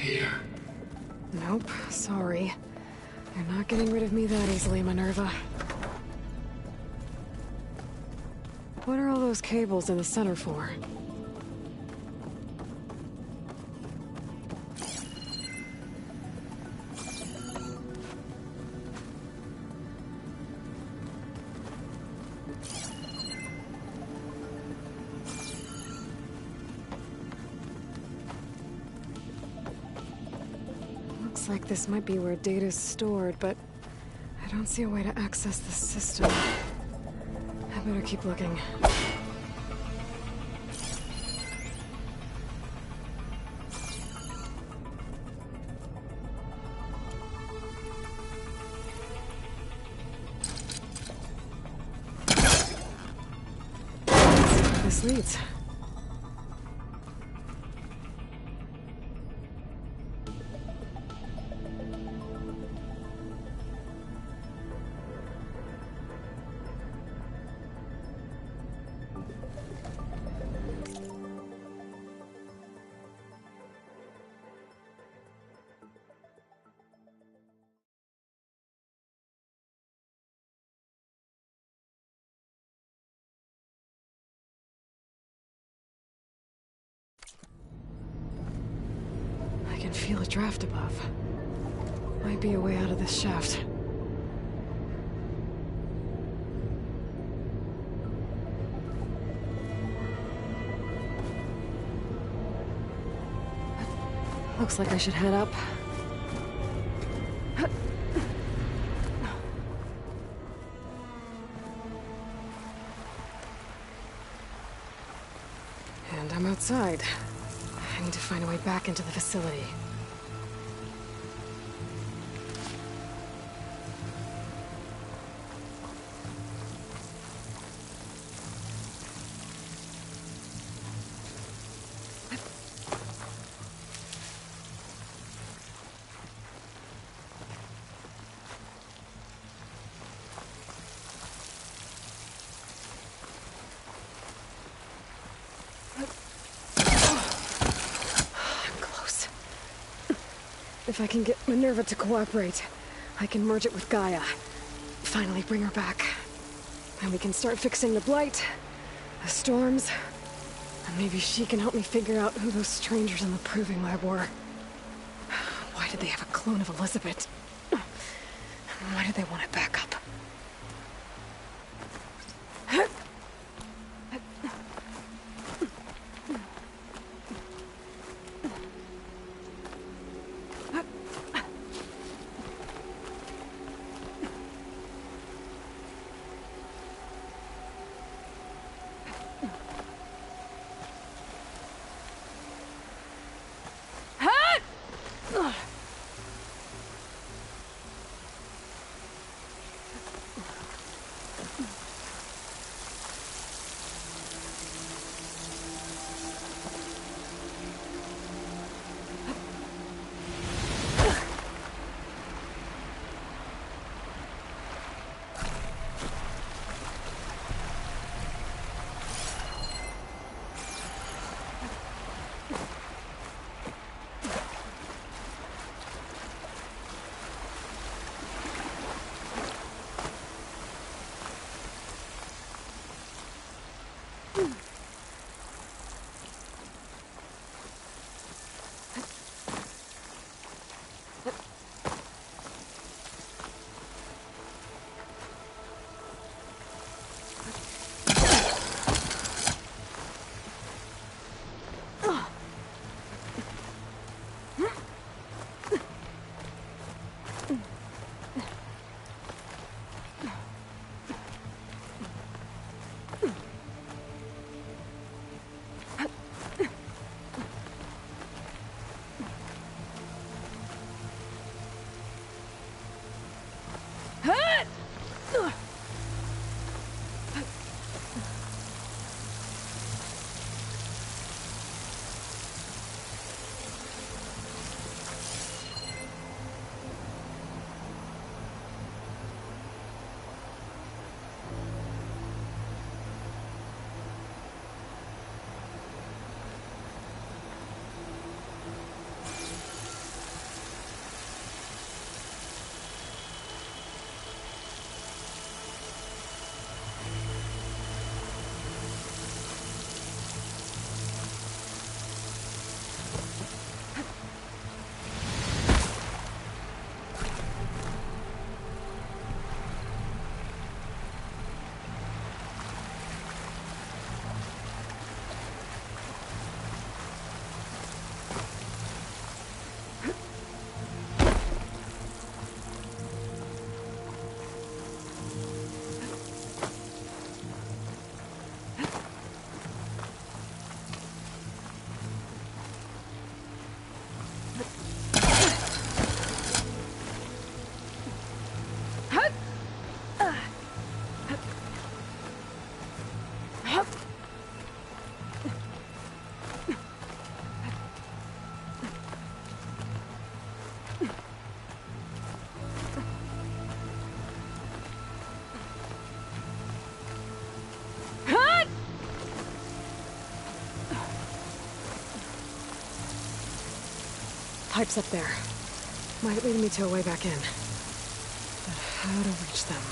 here. Nope, sorry. You're not getting rid of me that easily, Minerva. What are all those cables in the center for? Looks like this might be where data's stored, but I don't see a way to access the system. I better keep looking. Let's see where this leads. I can feel a draft above. Might be a way out of this shaft. Looks like I should head up. And I'm outside. I need to find a way back into the facility. If I can get Minerva to cooperate, I can merge it with Gaia. Finally bring her back. And we can start fixing the Blight, the storms, and maybe she can help me figure out who those strangers in the Proving Lab were. Why did they have a clone of Elizabeth? Why did they want it back up? pipes up there. Might lead me to a way back in. But how to reach them?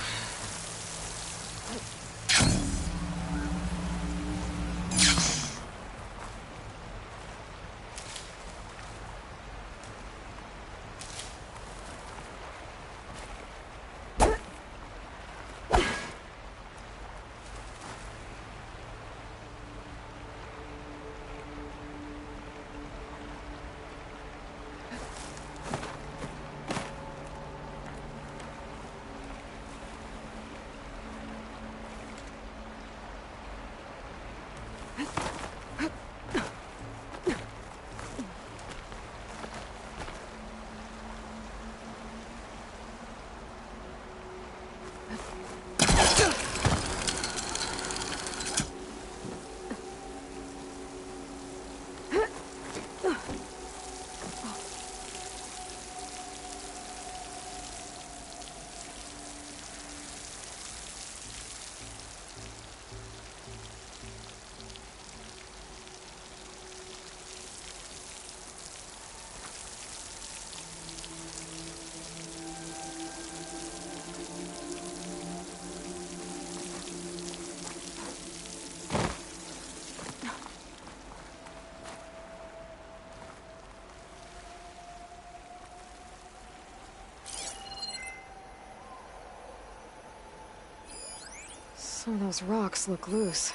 Some of those rocks look loose.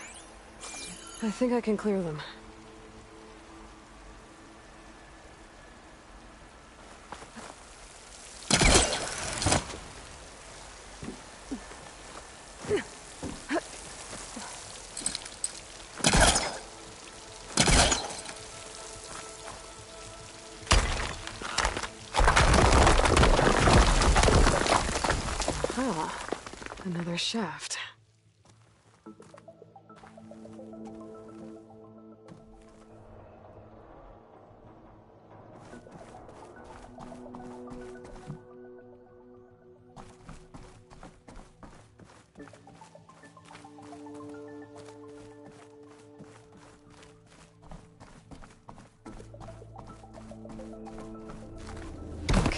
I think I can clear them. Ah, another shaft.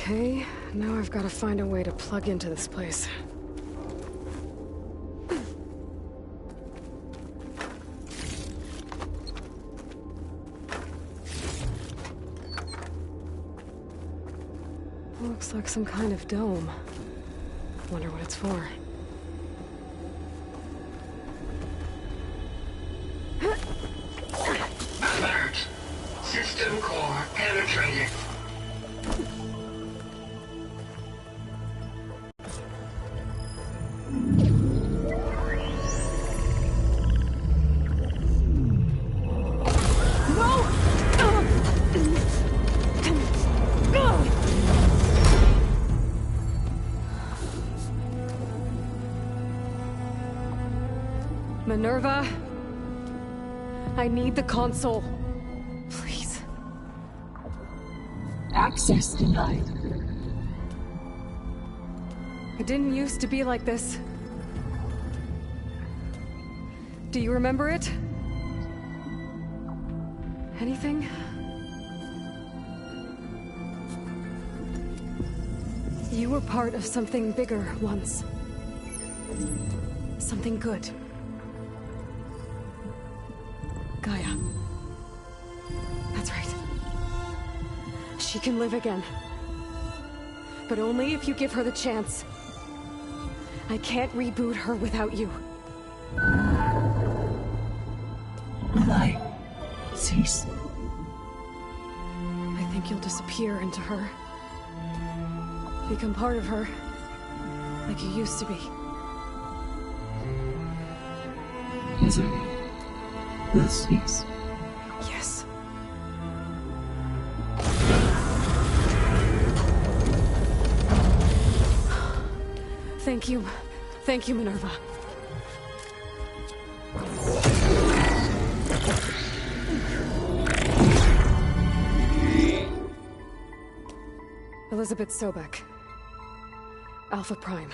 Okay, now I've got to find a way to plug into this place. Looks like some kind of dome. Wonder what it's for. Alert! System core penetrated. Minerva, I need the console. Please. Access denied. It didn't used to be like this. Do you remember it? Anything? You were part of something bigger once. Something good. Gaia. That's right. She can live again. But only if you give her the chance. I can't reboot her without you. Light. Cease. I think you'll disappear into her. Become part of her. Like you used to be. Misery. Will cease. Yes. Thank you. Thank you, Minerva. Elizabeth Sobek. Alpha Prime.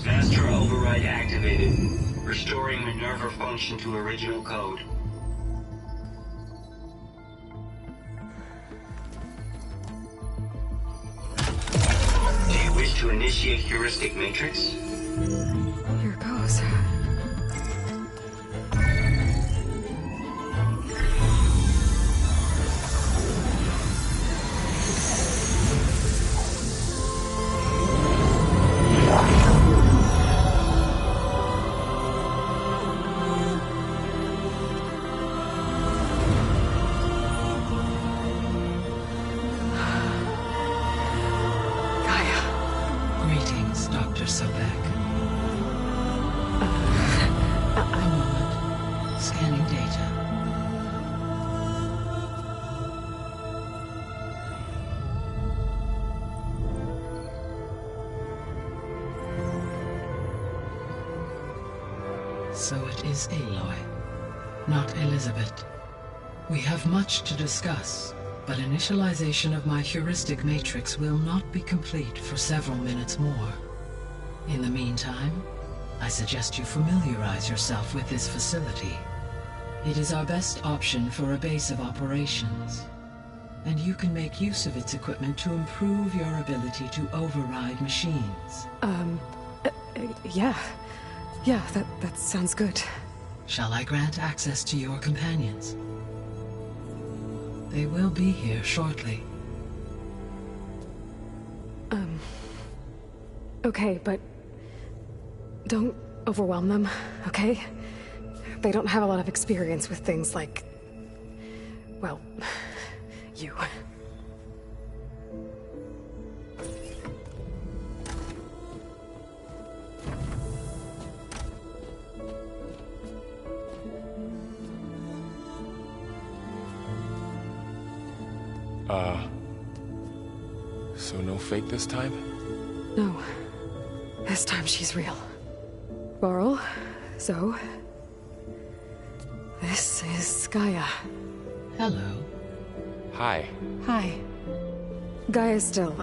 Master override activated. Restoring Minerva function to original code. to initiate heuristic matrix? Here goes. Greetings, Dr. Sobek. One moment. Scanning data. So it is Aloy, not Elizabeth. We have much to discuss, but initialization of my heuristic matrix will not be complete for several minutes more. In the meantime, I suggest you familiarize yourself with this facility. It is our best option for a base of operations, and you can make use of its equipment to improve your ability to override machines. Yeah. Yeah, that sounds good. Shall I grant access to your companions? They will be here shortly. Okay, but don't overwhelm them, okay? They don't have a lot of experience with things like, well, you. So no fake this time? No. This time she's real. Laurel, Zoe. This is Gaia. Hello. Hi. Hi. Gaia's still,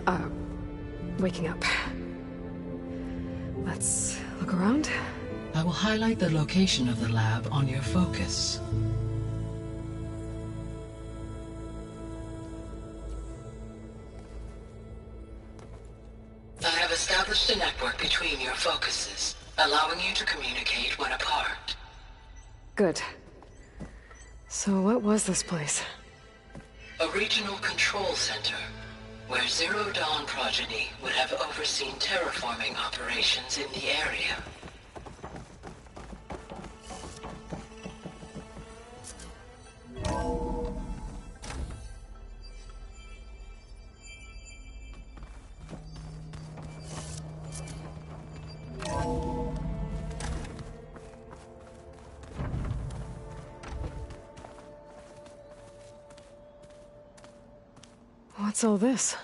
waking up. Let's look around. I will highlight the location of the lab on your focus. I have established a network between your focuses, allowing you to communicate when apart. Good. So what was this place? A regional control center, where Zero Dawn progeny would have overseen terraforming operations in the area. What's all this?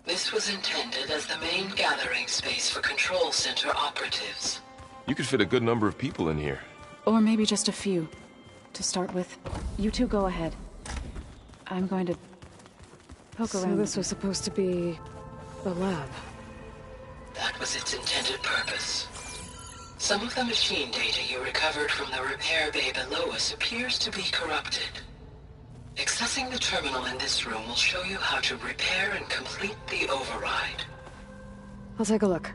This was intended as the main gathering space for control center operatives. You could fit a good number of people in here. Or maybe just a few. To start with, you two go ahead. I'm going to poke So around. this was supposed to be the lab. That was its intended purpose. Some of the machine data you recovered from the repair bay below us appears to be corrupted. Accessing the terminal in this room will show you how to repair and complete the override. I'll take a look.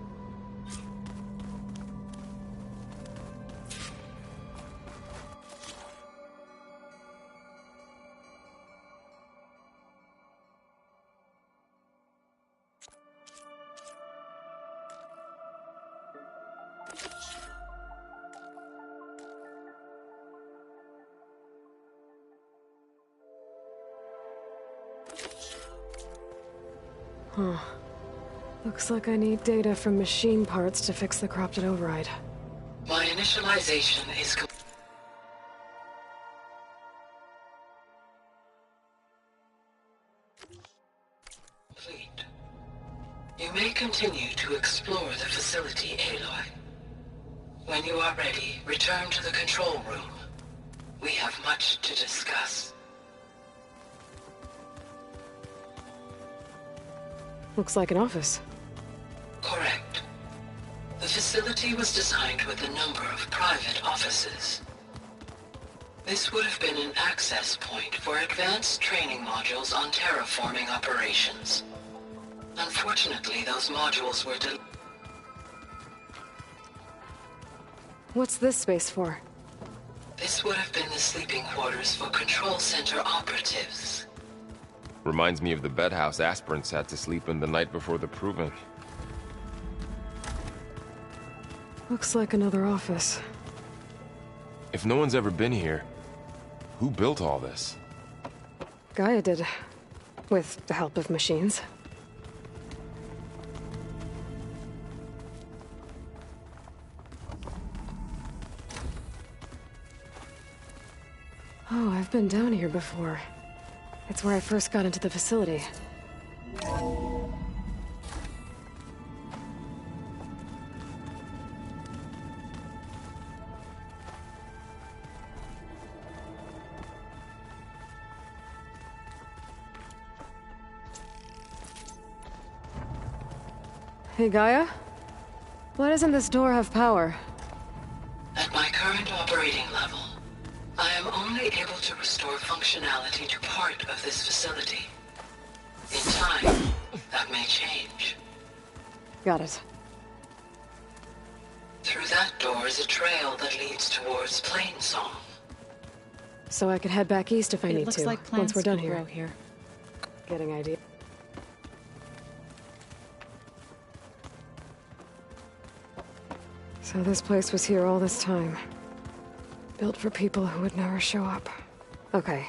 Huh. Looks like I need data from machine parts to fix the corrupted override. My initialization is complete. You may continue to explore the facility, Aloy. When you are ready, return to the control room. We have much to discuss. Looks like an office. Correct. The facility was designed with a number of private offices. This would have been an access point for advanced training modules on terraforming operations. Unfortunately, those modules were What's this space for? This would have been the sleeping quarters for Control Center operatives. Reminds me of the bedhouse aspirants had to sleep in the night before the proving. Looks like another office. If no one's ever been here, who built all this? Gaia did. With the help of machines. Oh, I've been down here before. It's where I first got into the facility. Hey, Gaia? Why doesn't this door have power? At my current operating level, I am only able to restore functionality to part of this facility. In time, that may change. Got it. Through that door is a trail that leads towards Plainsong. So I could head back east if I need to, like plants once we're done could here. grow here. Getting idea. So this place was here all this time. Built for people who would never show up. Okay.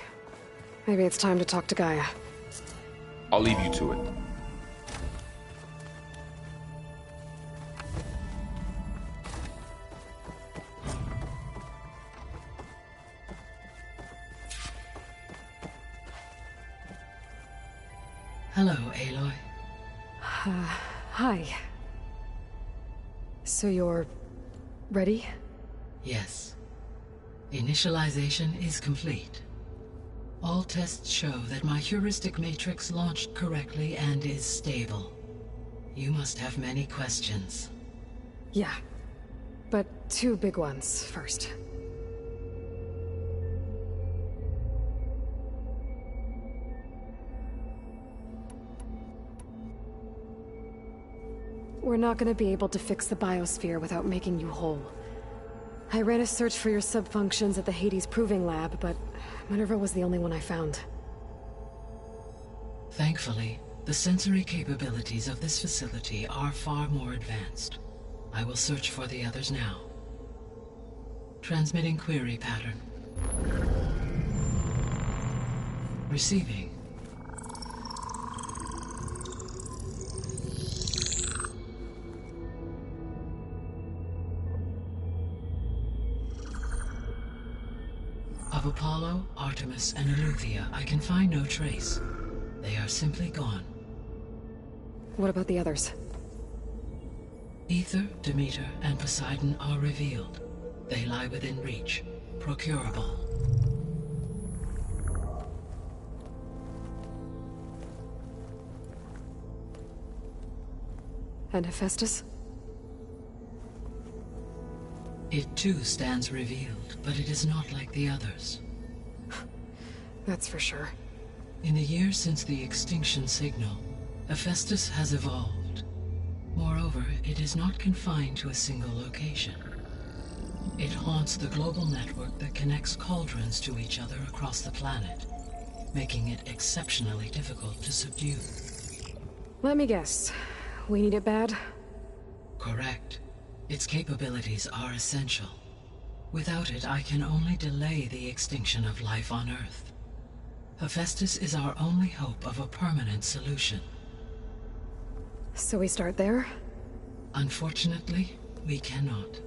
Maybe it's time to talk to Gaia. I'll leave you to it. Hello, Aloy. Hi. So you're... ready? Yes. Initialization is complete. All tests show that my heuristic matrix launched correctly and is stable. You must have many questions. Yeah. But two big ones first. We're not gonna be able to fix the biosphere without making you whole. I ran a search for your subfunctions at the Hades Proving Lab, but Minerva was the only one I found. Thankfully, the sensory capabilities of this facility are far more advanced. I will search for the others now. Transmitting query pattern. Receiving. Of Apollo, Artemis, and Eleuthia, I can find no trace. They are simply gone. What about the others? Aether, Demeter, and Poseidon are revealed. They lie within reach, procurable. And Hephaestus? It too stands revealed, but it is not like the others. That's for sure. In the years since the extinction signal, Hephaestus has evolved. Moreover, it is not confined to a single location. It haunts the global network that connects cauldrons to each other across the planet, making it exceptionally difficult to subdue. Let me guess. We need it bad? Correct. Its capabilities are essential. Without it, I can only delay the extinction of life on Earth. Hephaestus is our only hope of a permanent solution. So we start there? Unfortunately, we cannot.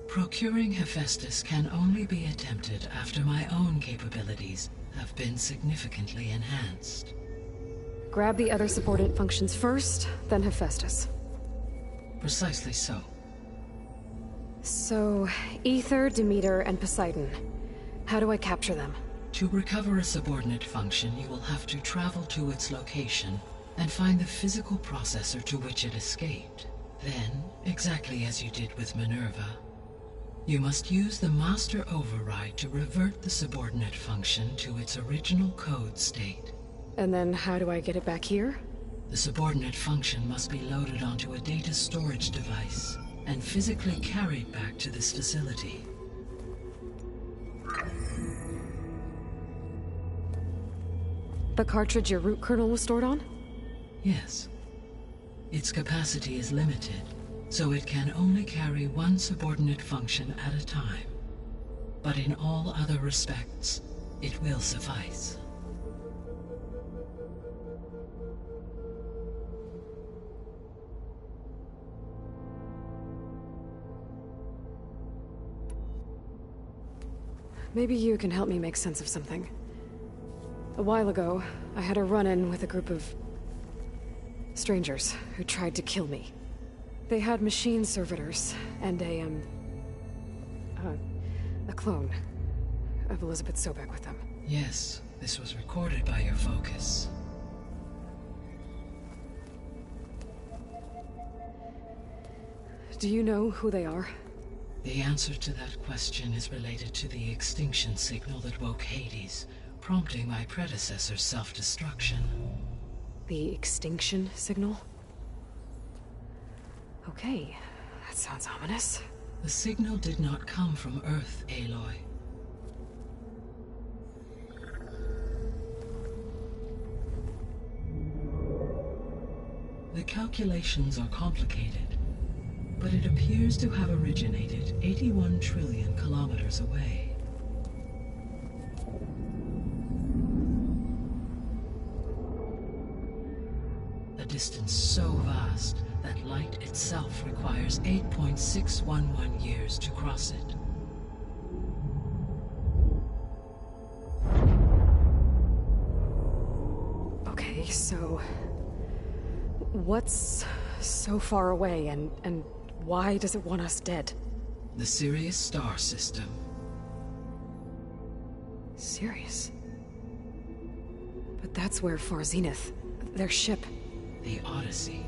Procuring Hephaestus can only be attempted after my own capabilities have been significantly enhanced. Grab the other subordinate functions first, then Hephaestus. Precisely so. So, Aether, Demeter, and Poseidon. How do I capture them? To recover a subordinate function, you will have to travel to its location and find the physical processor to which it escaped. Then, exactly as you did with Minerva, you must use the master override to revert the subordinate function to its original code state. And then how do I get it back here? The subordinate function must be loaded onto a data storage device and physically carried back to this facility. The cartridge your root kernel was stored on? Yes. Its capacity is limited, so it can only carry one subordinate function at a time. But in all other respects, it will suffice. Maybe you can help me make sense of something. A while ago, I had a run-in with a group of strangers who tried to kill me. They had machine servitors and a clone of Elizabeth Sobek with them. Yes, this was recorded by your focus. Do you know who they are? The answer to that question is related to the extinction signal that woke Hades, prompting my predecessor's self-destruction. The extinction signal? Okay, that sounds ominous. The signal did not come from Earth, Aloy. The calculations are complicated, but it appears to have originated 81 trillion kilometers away. A distance so vast that light itself requires 8.611 years to cross it. Okay, so what's so far away and why does it want us dead? The Sirius star system. Sirius? But that's where Far Zenith, their ship. The Odyssey.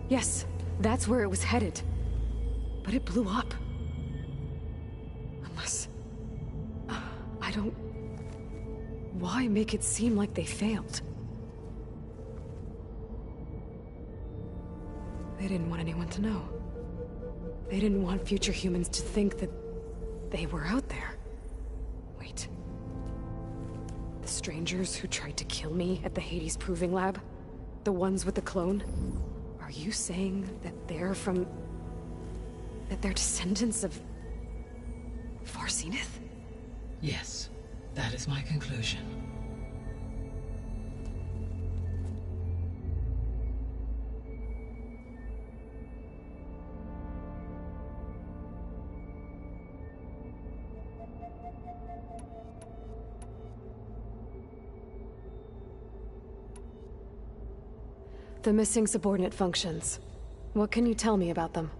Yes, that's where it was headed. But it blew up. Unless... I don't... Why make it seem like they failed? They didn't want anyone to know. They didn't want future humans to think that they were out there. Wait. The strangers who tried to kill me at the Hades Proving Lab? The ones with the clone? Are you saying that they're from... that they're descendants of... Far Zenith? Yes, that is my conclusion. The missing subordinate functions. What can you tell me about them?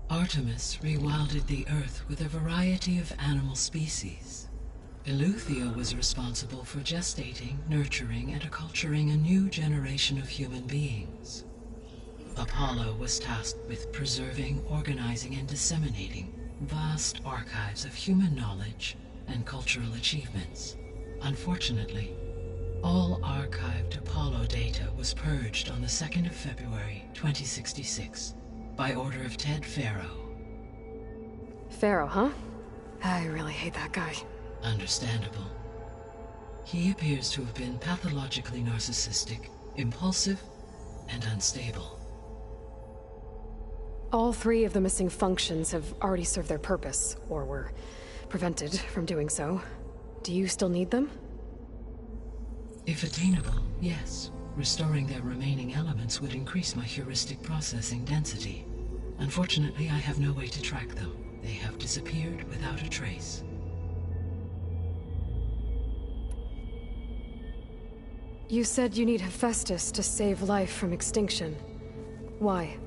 Artemis rewilded the Earth with a variety of animal species. Eleuthia was responsible for gestating, nurturing, and acculturating a new generation of human beings. Apollo was tasked with preserving, organizing, and disseminating vast archives of human knowledge and cultural achievements. Unfortunately, all archived Apollo data was purged on the 2nd of February, 2066, by order of Ted Faro. Faro, huh? I really hate that guy. Understandable. He appears to have been pathologically narcissistic, impulsive, and unstable. All three of the missing functions have already served their purpose, or were prevented from doing so. Do you still need them? If attainable, yes. Restoring their remaining elements would increase my heuristic processing density. Unfortunately, I have no way to track them. They have disappeared without a trace. You said you need Hephaestus to save life from extinction. Why?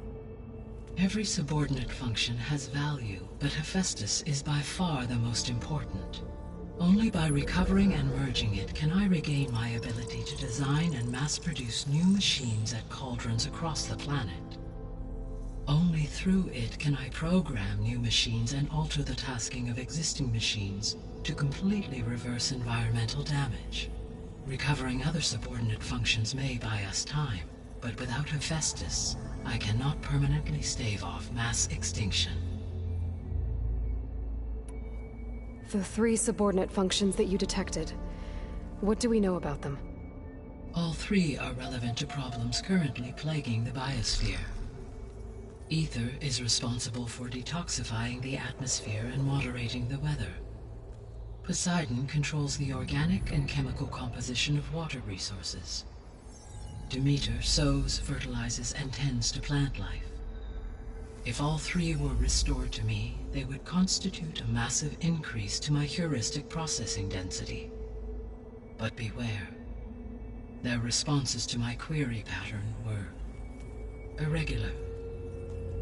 Every subordinate function has value, but Hephaestus is by far the most important. Only by recovering and merging it can I regain my ability to design and mass-produce new machines at cauldrons across the planet. Only through it can I program new machines and alter the tasking of existing machines to completely reverse environmental damage. Recovering other subordinate functions may buy us time, but without Hephaestus, I cannot permanently stave off mass extinction. The 3 subordinate functions that you detected, what do we know about them? All 3 are relevant to problems currently plaguing the biosphere. Ether is responsible for detoxifying the atmosphere and moderating the weather. Poseidon controls the organic and chemical composition of water resources. Demeter sows, fertilizes, and tends to plant life. If all 3 were restored to me, they would constitute a massive increase to my heuristic processing density. But beware. Their responses to my query pattern were irregular.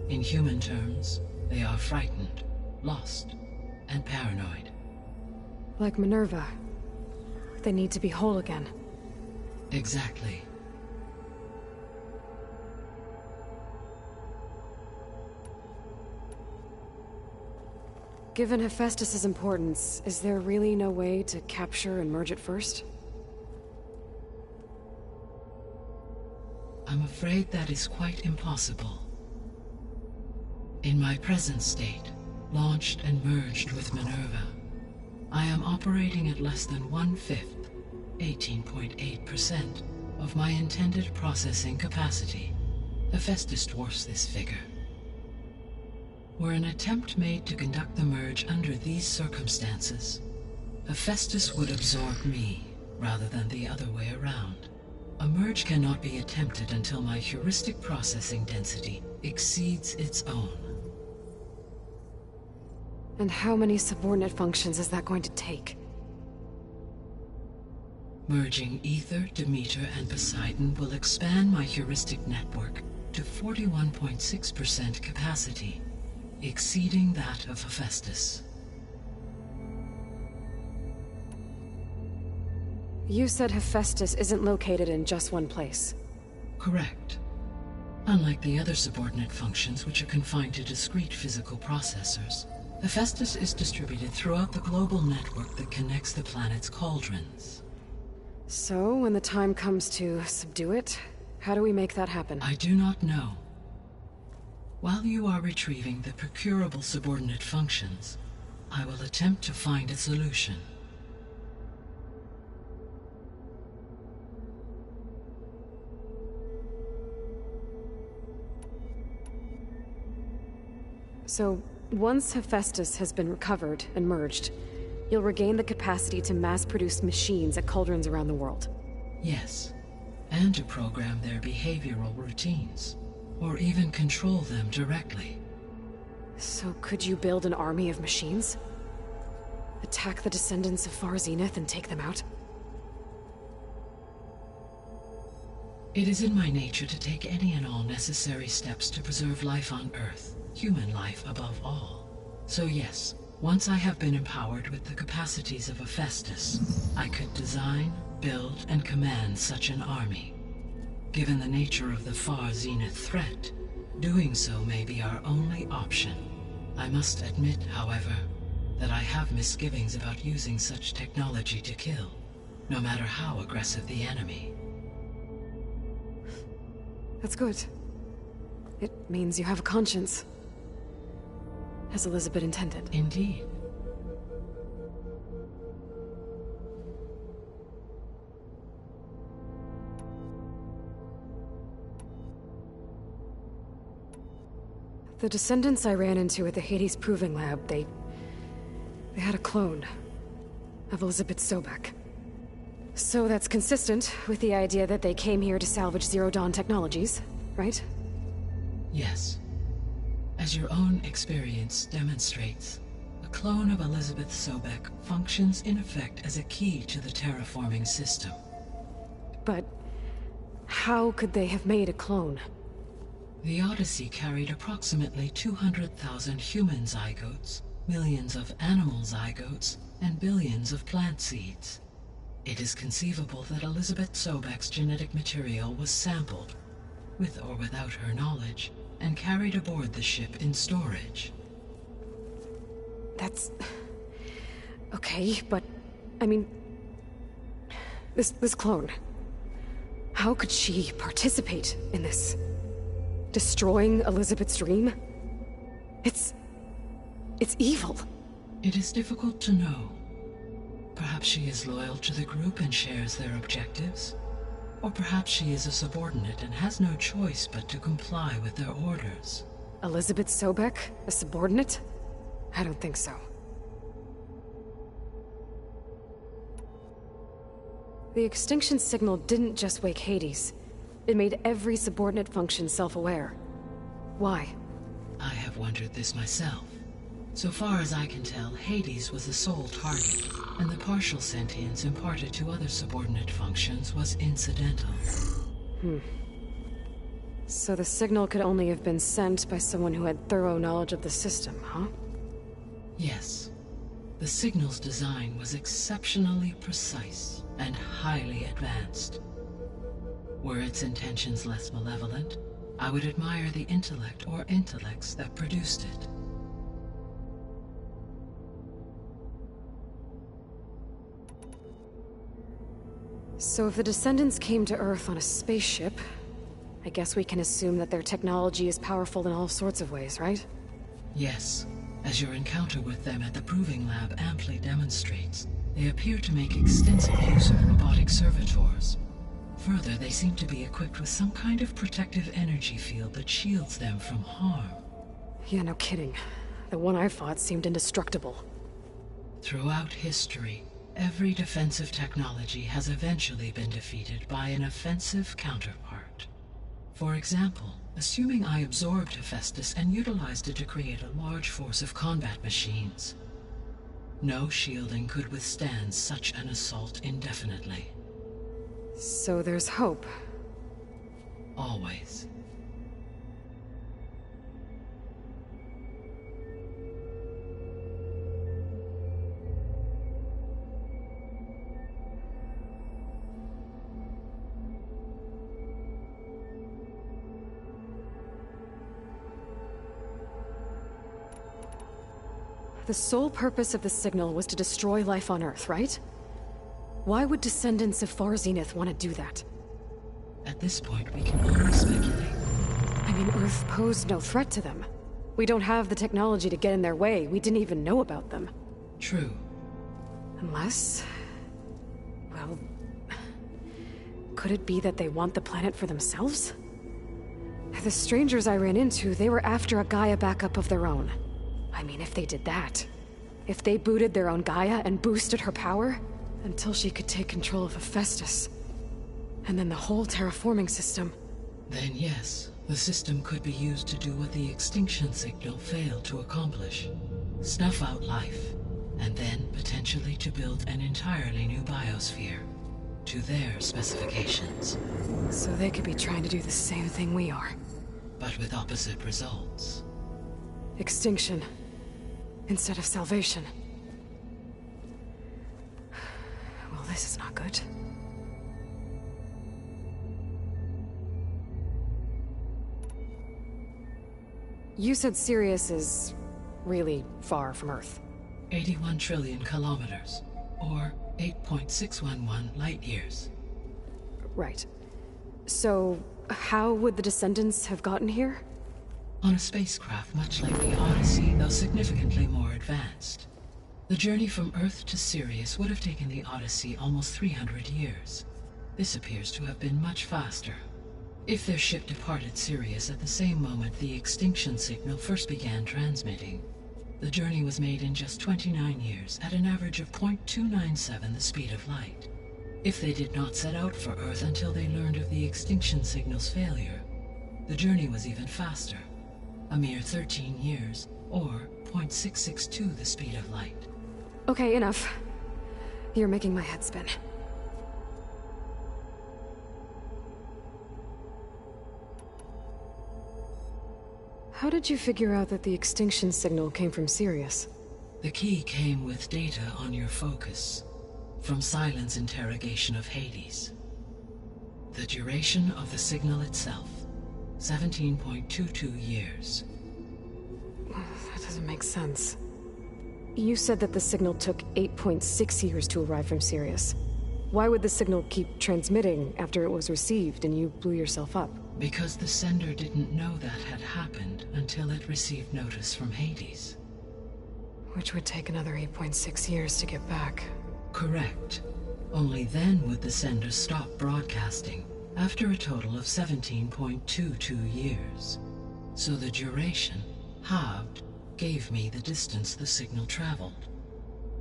In human terms, they are frightened, lost, and paranoid. Like Minerva. They need to be whole again. Exactly. Given Hephaestus' importance, is there really no way to capture and merge it first? I'm afraid that is quite impossible. In my present state, launched and merged with Minerva, I am operating at less than 1/5, 18.8%, of my intended processing capacity. Hephaestus dwarfs this figure. Were an attempt made to conduct the merge under these circumstances, Hephaestus would absorb me, rather than the other way around. A merge cannot be attempted until my heuristic processing density exceeds its own. And how many subordinate functions is that going to take? Merging Ether, Demeter, and Poseidon will expand my heuristic network to 41.6% capacity, exceeding that of Hephaestus. You said Hephaestus isn't located in just one place. Correct. Unlike the other subordinate functions, which are confined to discrete physical processors, Hephaestus is distributed throughout the global network that connects the planet's cauldrons. So, when the time comes to subdue it, how do we make that happen? I do not know. While you are retrieving the procurable subordinate functions, I will attempt to find a solution. So, once Hephaestus has been recovered and merged, you'll regain the capacity to mass-produce machines at cauldrons around the world. Yes, and to program their behavioral routines, or even control them directly. So could you build an army of machines? Attack the descendants of Far Zenith and take them out? It is in my nature to take any and all necessary steps to preserve life on Earth, human life above all. So yes, once I have been empowered with the capacities of Hephaestus, I could design, build, and command such an army. Given the nature of the Far Zenith threat, doing so may be our only option. I must admit, however, that I have misgivings about using such technology to kill, no matter how aggressive the enemy. That's good. It means you have a conscience. As Elizabeth intended. Indeed. The descendants I ran into at the Hades Proving Lab, they had a clone of Elizabeth Sobek. So that's consistent with the idea that they came here to salvage Zero Dawn technologies, right? Yes. As your own experience demonstrates, a clone of Elizabeth Sobek functions in effect as a key to the terraforming system. But how could they have made a clone? The Odyssey carried approximately 200,000 human zygotes, millions of animal zygotes, and billions of plant seeds. It is conceivable that Elizabeth Sobek's genetic material was sampled, with or without her knowledge, and carried aboard the ship in storage. That's... okay, but... I mean... This clone... How could she participate in this? Destroying Elizabeth's dream? It's evil. It is difficult to know. Perhaps she is loyal to the group and shares their objectives. Or perhaps she is a subordinate and has no choice but to comply with their orders. Elizabeth Sobek, a subordinate? I don't think so. The extinction signal didn't just wake Hades. It made every subordinate function self-aware. Why? I have wondered this myself. So far as I can tell, Hades was the sole target, and the partial sentience imparted to other subordinate functions was incidental. So the signal could only have been sent by someone who had thorough knowledge of the system, huh? Yes. The signal's design was exceptionally precise and highly advanced. Were its intentions less malevolent, I would admire the intellect or intellects that produced it. So if the Descendants came to Earth on a spaceship, I guess we can assume that their technology is powerful in all sorts of ways, right? Yes. As your encounter with them at the Proving Lab amply demonstrates, they appear to make extensive use of robotic servitors. Further, they seem to be equipped with some kind of protective energy field that shields them from harm. Yeah, no kidding. The one I fought seemed indestructible. Throughout history, every defensive technology has eventually been defeated by an offensive counterpart. For example, assuming I absorbed Hephaestus and utilized it to create a large force of combat machines. No shielding could withstand such an assault indefinitely. So there's hope. Always. The sole purpose of the signal was to destroy life on Earth, right? Why would descendants of Far Zenith want to do that? At this point, we can only speculate. I mean, Earth posed no threat to them. We don't have the technology to get in their way. We didn't even know about them. True. Unless... well... could it be that they want the planet for themselves? The strangers I ran into, they were after a Gaia backup of their own. I mean, if they did that... if they booted their own Gaia and boosted her power... until she could take control of Hephaestus. And then the whole terraforming system... Then yes, the system could be used to do what the extinction signal failed to accomplish. Snuff out life, and then potentially to build an entirely new biosphere. To their specifications. So they could be trying to do the same thing we are. But with opposite results. Extinction. Instead of salvation. Well, this is not good. You said Sirius is really far from Earth. 81 trillion kilometers, or 8.611 light years. Right. So, how would the Descendants have gotten here? On a spacecraft much like the Odyssey, though significantly more advanced. The journey from Earth to Sirius would have taken the Odyssey almost 300 years. This appears to have been much faster. If their ship departed Sirius at the same moment the extinction signal first began transmitting, the journey was made in just 29 years at an average of 0.297 the speed of light. If they did not set out for Earth until they learned of the extinction signal's failure, the journey was even faster. A mere 13 years, or 0.662 the speed of light. Okay, enough. You're making my head spin. How did you figure out that the extinction signal came from Sirius? The key came with data on your focus, from Sylens' interrogation of Hades. The duration of the signal itself, 17.22 years. That doesn't make sense. You said that the signal took 8.6 years to arrive from Sirius. Why would the signal keep transmitting after it was received and you blew yourself up? Because the sender didn't know that had happened until it received notice from Hades. Which would take another 8.6 years to get back. Correct. Only then would the sender stop broadcasting, after a total of 17.22 years. So the duration, halved, gave me the distance the signal traveled.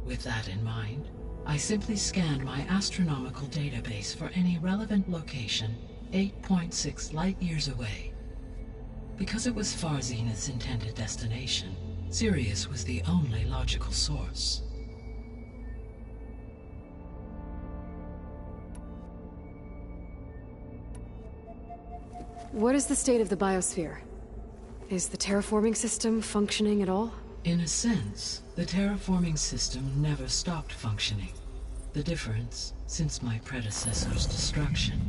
With that in mind, I simply scanned my astronomical database for any relevant location 8.6 light-years away. Because it was Far Zenith's intended destination, Sirius was the only logical source. What is the state of the biosphere? Is the terraforming system functioning at all? In a sense, the terraforming system never stopped functioning. The difference, since my predecessor's destruction,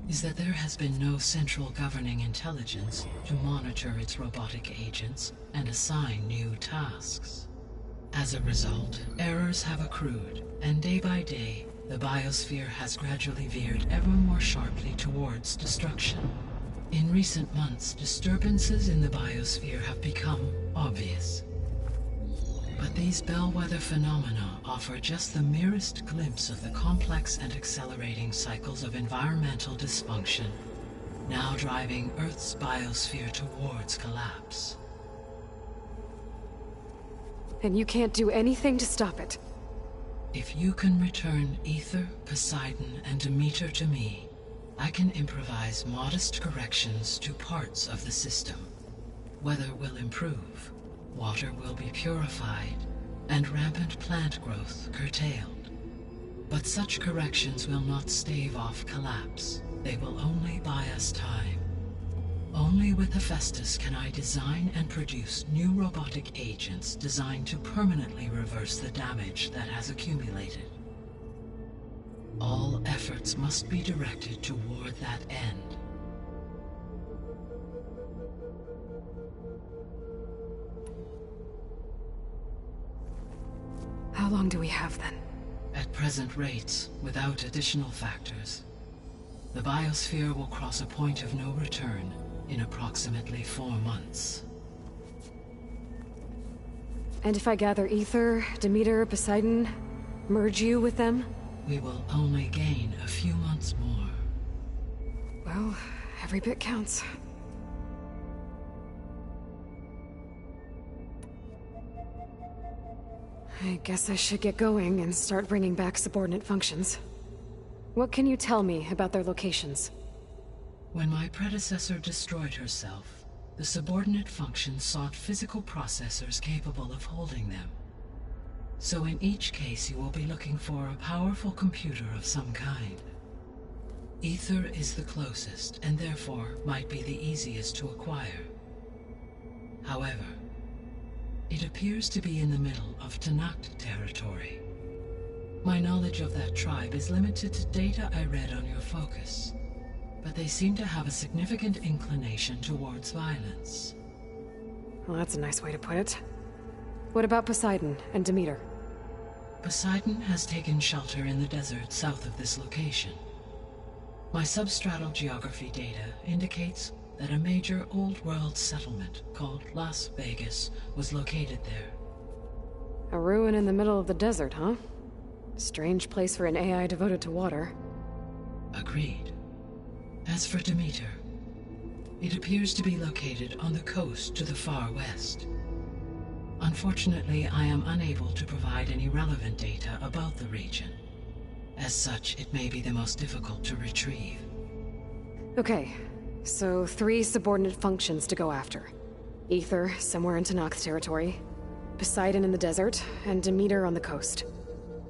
is that there has been no central governing intelligence to monitor its robotic agents and assign new tasks. As a result, errors have accrued, and day by day, the biosphere has gradually veered ever more sharply towards destruction. In recent months, disturbances in the biosphere have become obvious. But these bellwether phenomena offer just the merest glimpse of the complex and accelerating cycles of environmental dysfunction, now driving Earth's biosphere towards collapse. And you can't do anything to stop it? If you can return Aether, Poseidon, and Demeter to me, I can improvise modest corrections to parts of the system. Weather will improve, water will be purified, and rampant plant growth curtailed. But such corrections will not stave off collapse. They will only buy us time. Only with Hephaestus can I design and produce new robotic agents designed to permanently reverse the damage that has accumulated. All efforts must be directed toward that end. How long do we have then? At present rates, without additional factors, the biosphere will cross a point of no return in approximately 4 months. And if I gather Aether, Demeter, Poseidon, merge you with them? We will only gain a few months more. Well, every bit counts. I guess I should get going and start bringing back subordinate functions. What can you tell me about their locations? When my predecessor destroyed herself, the subordinate functions sought physical processors capable of holding them. So in each case you will be looking for a powerful computer of some kind. Aether is the closest, and therefore might be the easiest to acquire. However, it appears to be in the middle of Tenakth territory. My knowledge of that tribe is limited to data I read on your focus, but they seem to have a significant inclination towards violence. Well, that's a nice way to put it. What about Poseidon and Demeter? Poseidon has taken shelter in the desert south of this location. My substratal geography data indicates that a major old-world settlement called Las Vegas was located there. A ruin in the middle of the desert, huh? Strange place for an AI devoted to water. Agreed. As for Demeter, it appears to be located on the coast to the far west. Unfortunately, I am unable to provide any relevant data about the region. As such, it may be the most difficult to retrieve. Okay, so 3 subordinate functions to go after. Aether, somewhere in Tenakth territory, Poseidon in the desert, and Demeter on the coast.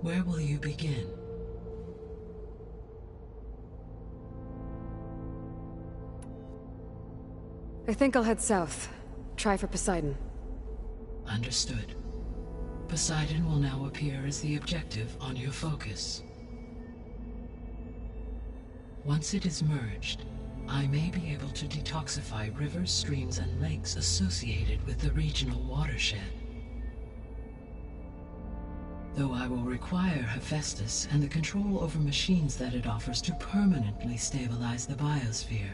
Where will you begin? I think I'll head south. Try for Poseidon. Understood. Poseidon will now appear as the objective on your focus. Once it is merged, I may be able to detoxify rivers, streams, and lakes associated with the regional watershed. though I will require Hephaestus and the control over machines that it offers to permanently stabilize the biosphere.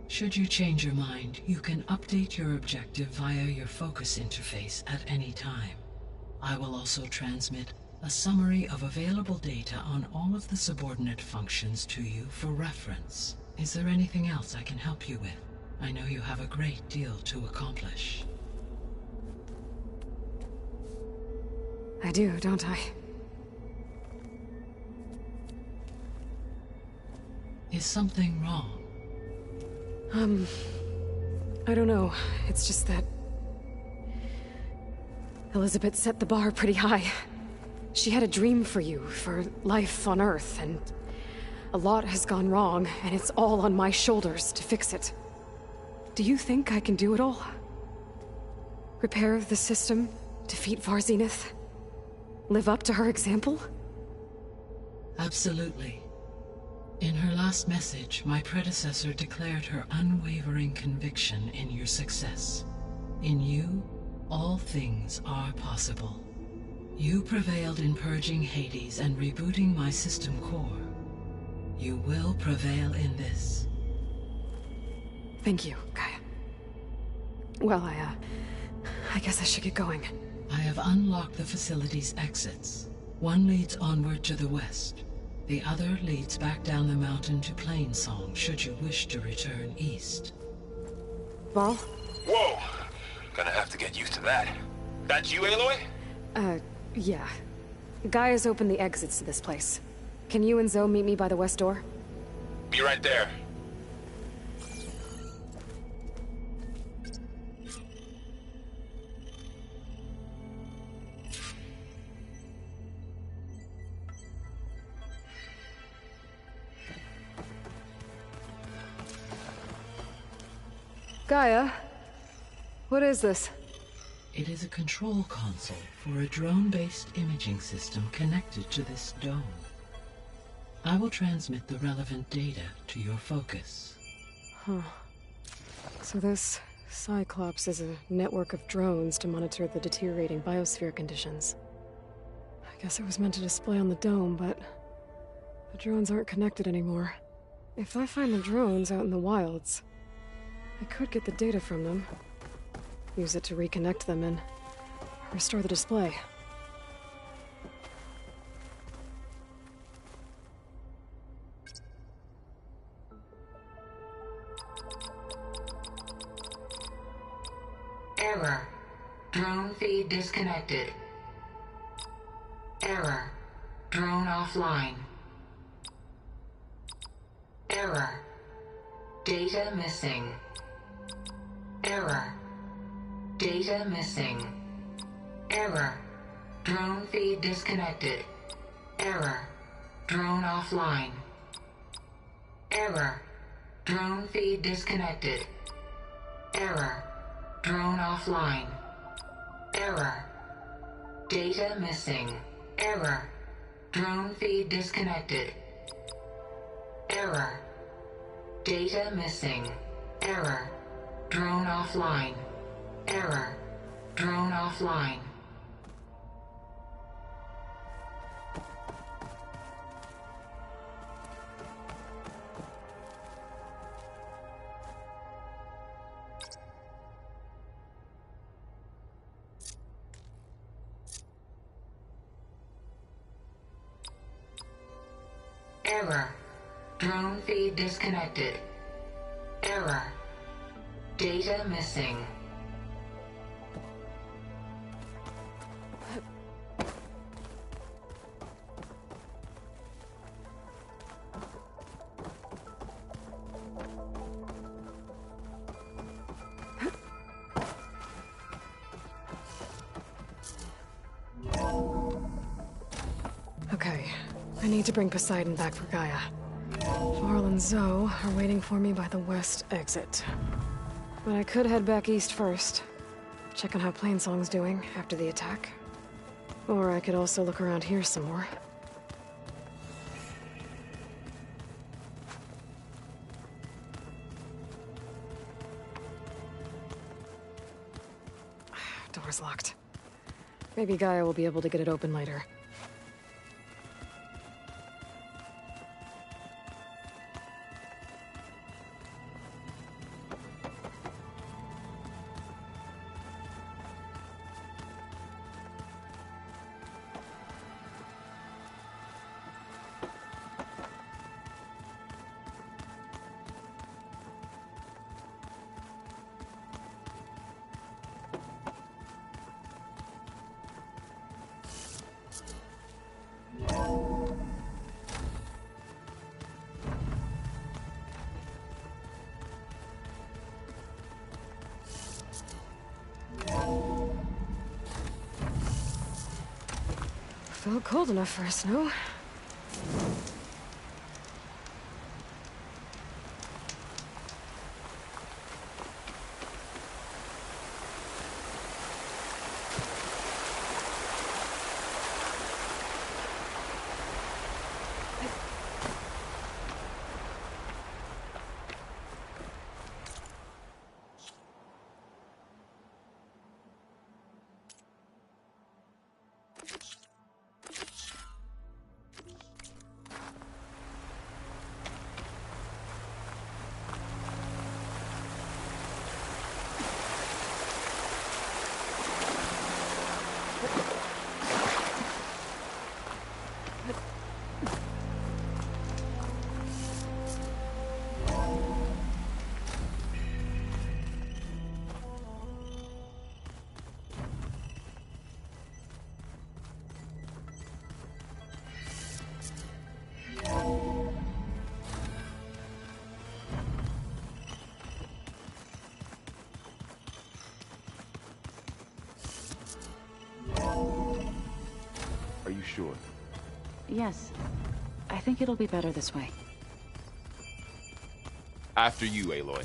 Should you change your mind, you can update your objective via your focus interface at any time. I will also transmit a summary of available data on all of the subordinate functions to you for reference. Is there anything else I can help you with? I know you have a great deal to accomplish. I do, don't I? Is something wrong? I don't know. It's just that Elizabeth set the bar pretty high. She had a dream for you, for life on Earth, and a lot has gone wrong, and it's all on my shoulders to fix it. Do you think I can do it all? Repair the system, defeat Varzinith, live up to her example? Absolutely. In her last message, my predecessor declared her unwavering conviction in your success. In you, all things are possible. You prevailed in purging Hades and rebooting my system core. You will prevail in this. Thank you, Gaia. Well, I guess I should get going. I have unlocked the facility's exits. One leads onward to the west. The other leads back down the mountain to Plainsong, should you wish to return east. Val? Whoa! Gonna have to get used to that. That's you, Aloy? Yeah. Gaia's opened the exits to this place. Can you and Zoe meet me by the west door? Be right there. Gaia? What is this? It is a control console for a drone-based imaging system connected to this dome. I will transmit the relevant data to your focus. Huh. So this Cyclops is a network of drones to monitor the deteriorating biosphere conditions. I guess it was meant to display on the dome, but the drones aren't connected anymore. If I find the drones out in the wilds, I could get the data from them, use it to reconnect them and restore the display. Error. Drone feed disconnected. Error. Drone offline. Error. Data missing. Error. Data missing. Error. Drone feed disconnected. Error. Drone offline. Error. Drone feed disconnected. Error. Drone offline. Error. Data missing. Error. Drone feed disconnected. Error. Data missing. Error. Drone offline. Error. Drone offline. Error. Drone feed disconnected. Error. Data missing. Okay, I need to bring Poseidon back for Gaia. Varl and Zoe are waiting for me by the west exit. But I could head back east first, check on how Plainsong's doing after the attack. Or I could also look around here some more. Door's locked. Maybe Gaia will be able to get it open later. Felt cold enough for a snow. Are you sure? Yes. I think it'll be better this way. After you, Aloy.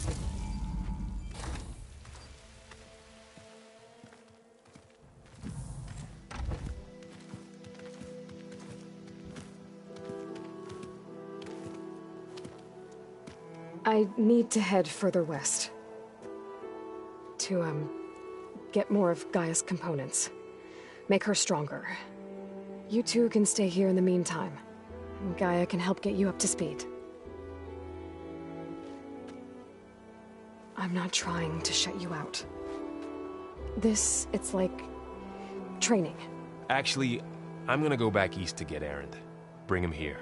I need to head further west. To, get more of Gaia's components. Make her stronger. You two can stay here in the meantime. And Gaia can help get you up to speed. I'm not trying to shut you out. It's like... training. Actually, I'm gonna go back east to get Erend. Bring him here.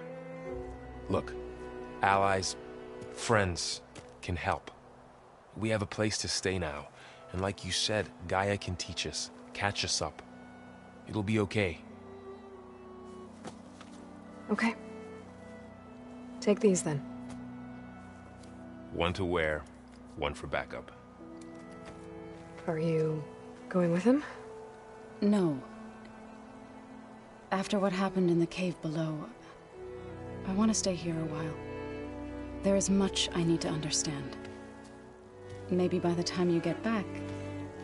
Look, allies, friends can help. We have a place to stay now. And like you said, Gaia can teach us, catch us up. It'll be okay. Okay. Take these then. One to wear, one for backup. Are you going with him? No. After what happened in the cave below, I want to stay here a while. There is much I need to understand. Maybe by the time you get back,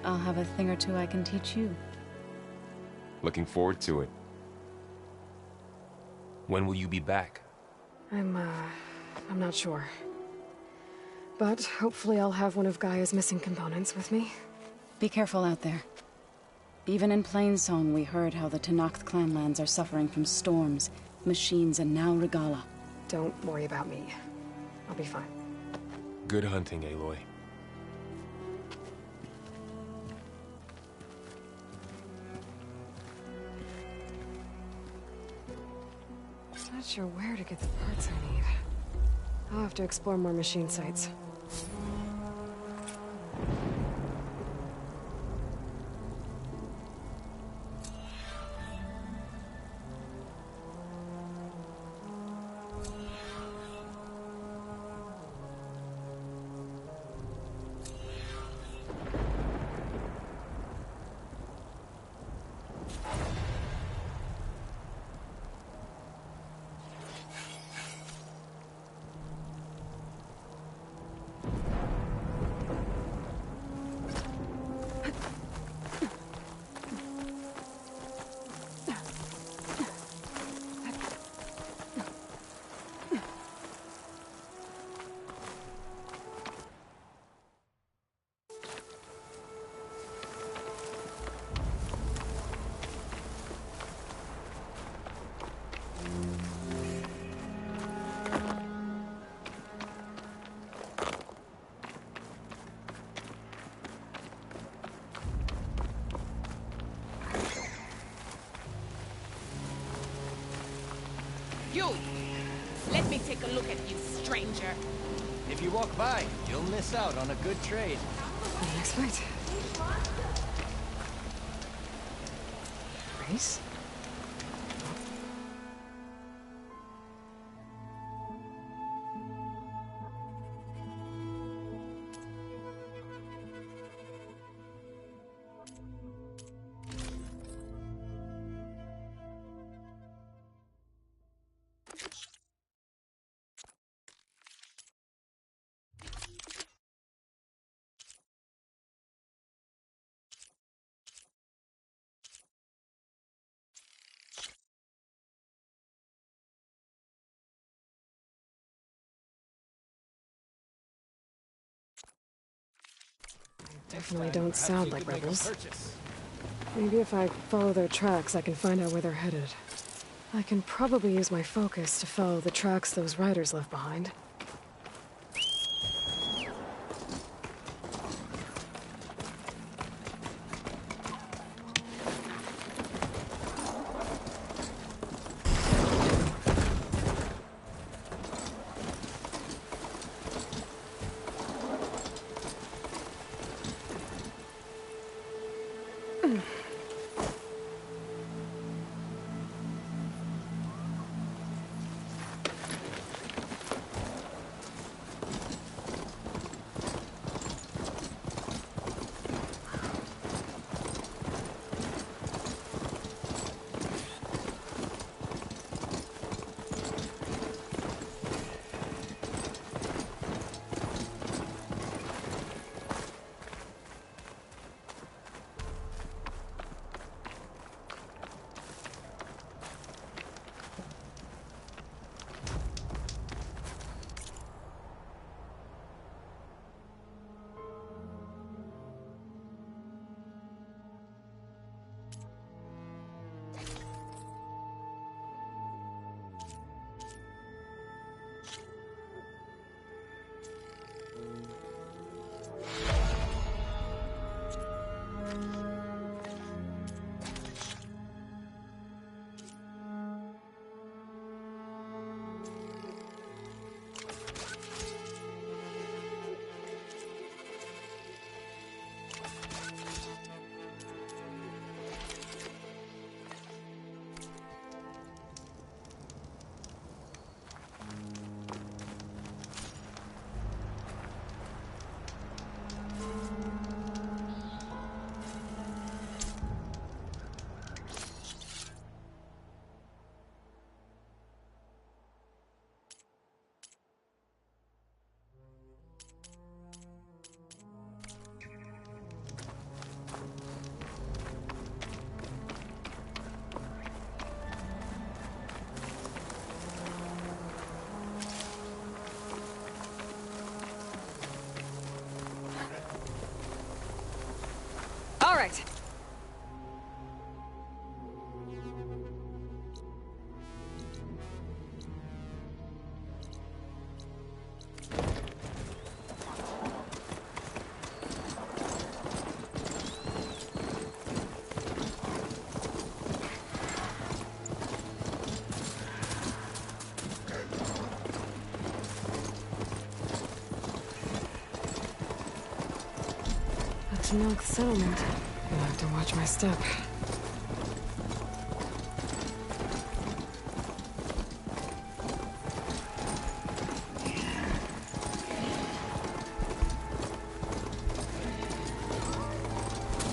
I'll have a thing or two I can teach you. Looking forward to it. When will you be back? I'm not sure. But hopefully I'll have one of Gaia's missing components with me. Be careful out there. Even in Plainsong, we heard how the Tenakth clanlands are suffering from storms, machines, and now Regalla. Don't worry about me. I'll be fine. Good hunting, Aloy. Not sure where to get the parts I need. I'll have to explore more machine sites. You! Let me take a look at you, stranger. If you walk by, you'll miss out on a good trade. Next fight. Race? Definitely don't sound like rebels. Maybe if I follow their tracks, I can find out where they're headed. I can probably use my focus to follow the tracks those riders left behind. All right. Milk settlement. Gonna have to watch my step.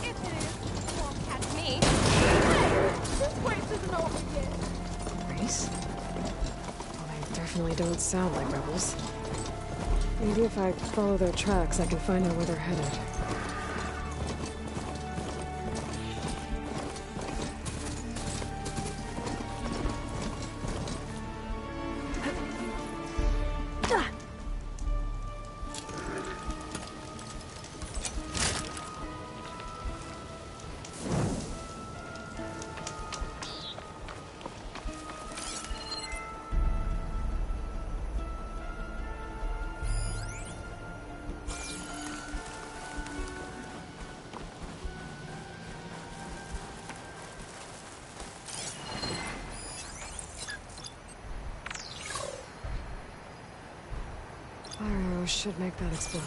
If it is, it won't catch me. This race isn't over yet. Race? Well, they definitely don't sound like rebels. Maybe if I follow their tracks, I can find out where they're headed. Fire arrow should make that explode.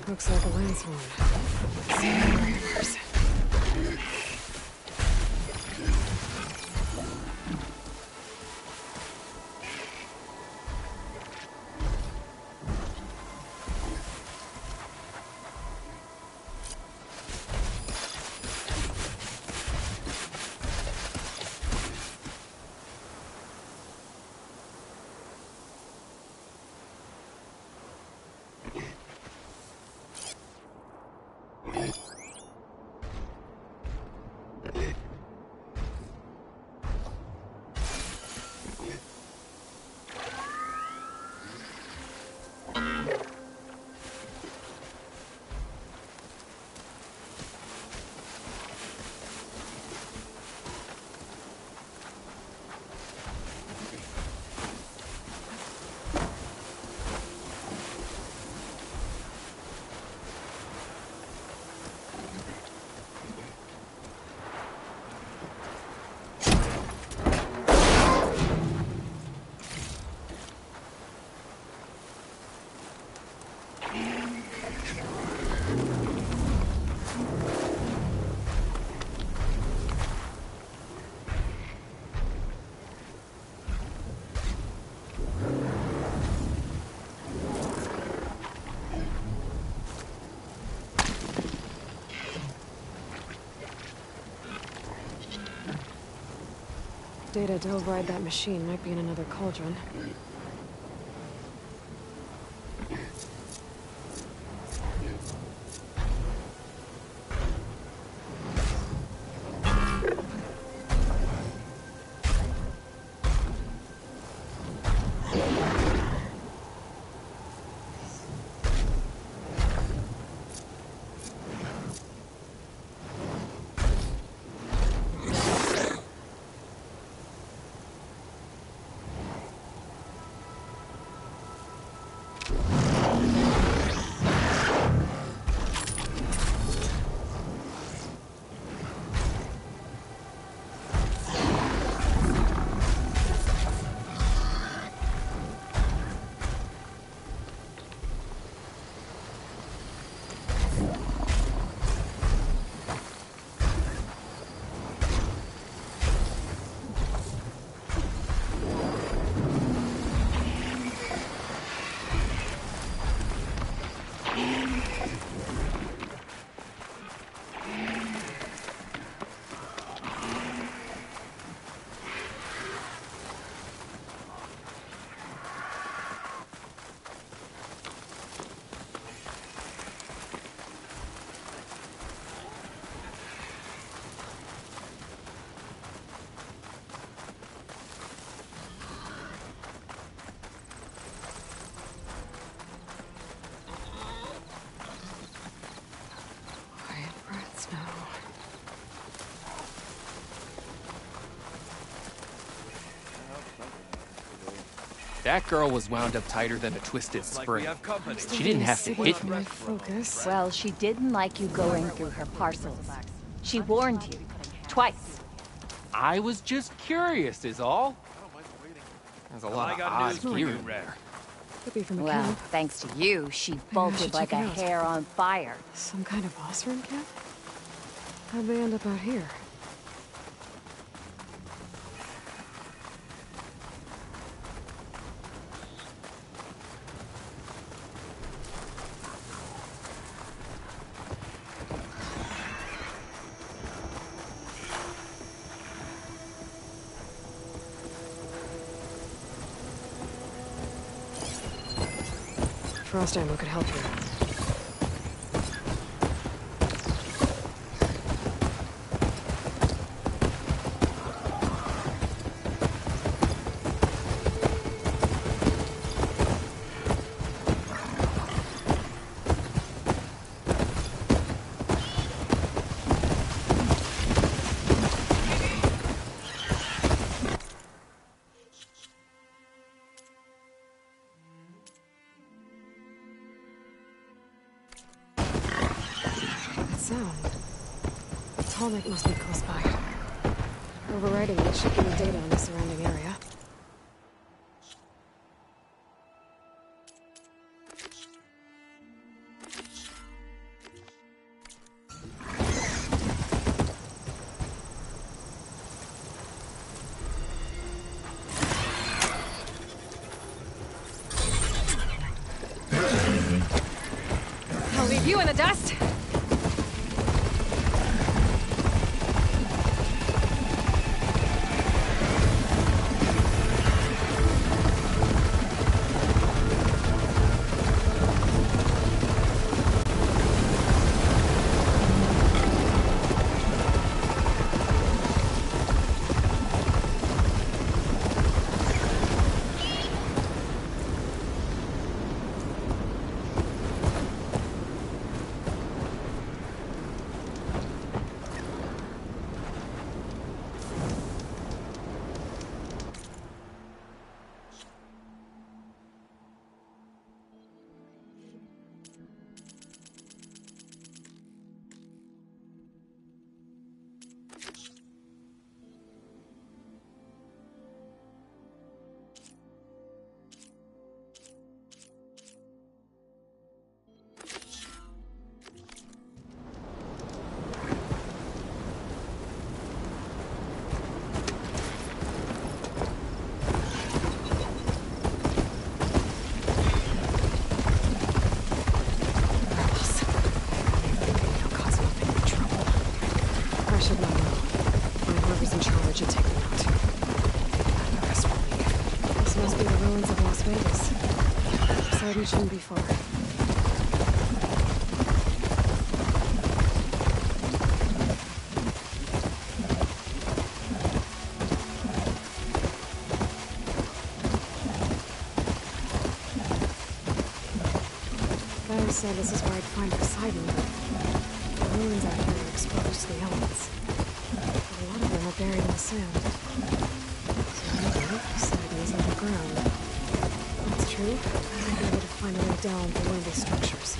Looks like a landswarm. Warriors. Data to override that machine might be in another cauldron. That girl was wound up tighter than a twisted spring. She didn't have to hit me. Focus. Well, she didn't like you going through her parcels. She warned you. Twice. I was just curious is all. There's a lot of odd gear in there. Could be from a Well, camp. thanks to you, she bolted should like check a it out. hare on fire. Some kind of boss room camp? How'd they end up out here? Frost ammo could help you. Sound. Tallneck must be close by. Overriding it should give me data on the surrounding area. I'll leave you in the dust! It shouldn't be far. Guy said this is where I'd find Poseidon, but the ruins out here are exposed to the elements. A lot of them are buried in the sand. So maybe Poseidon is underground. If that's true, I might be able to find a way down to one of these structures.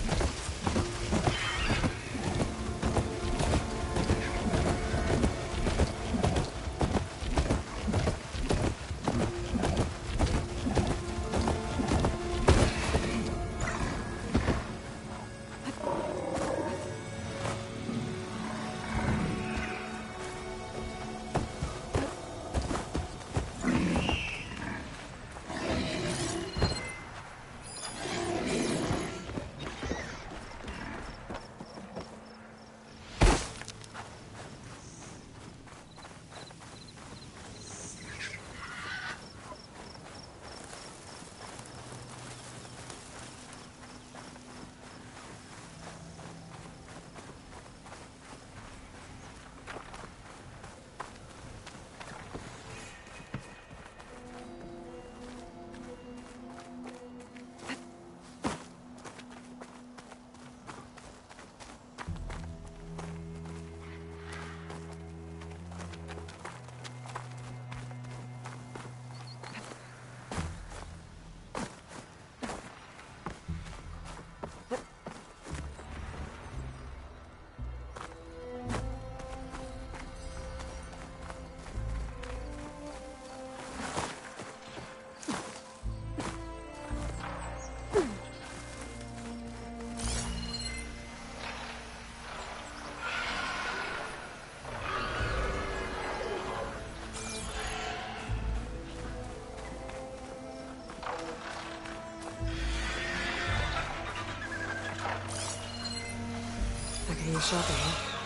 shelter here.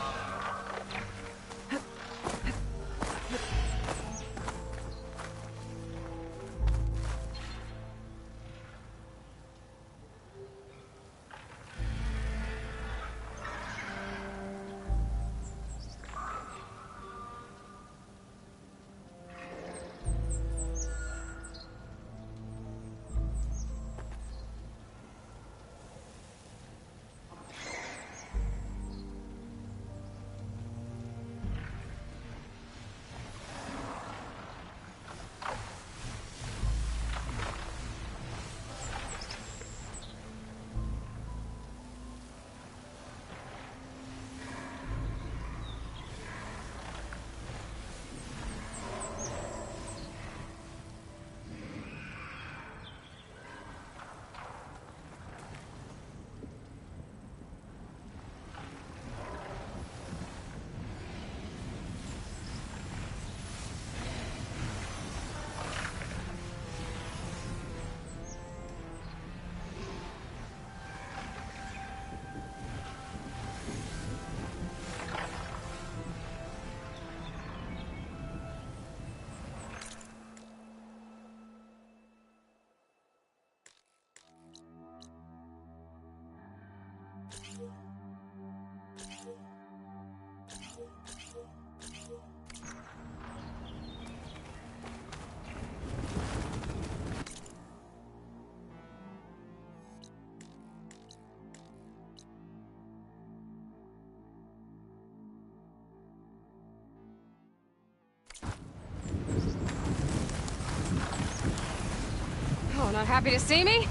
Oh, not happy to see me?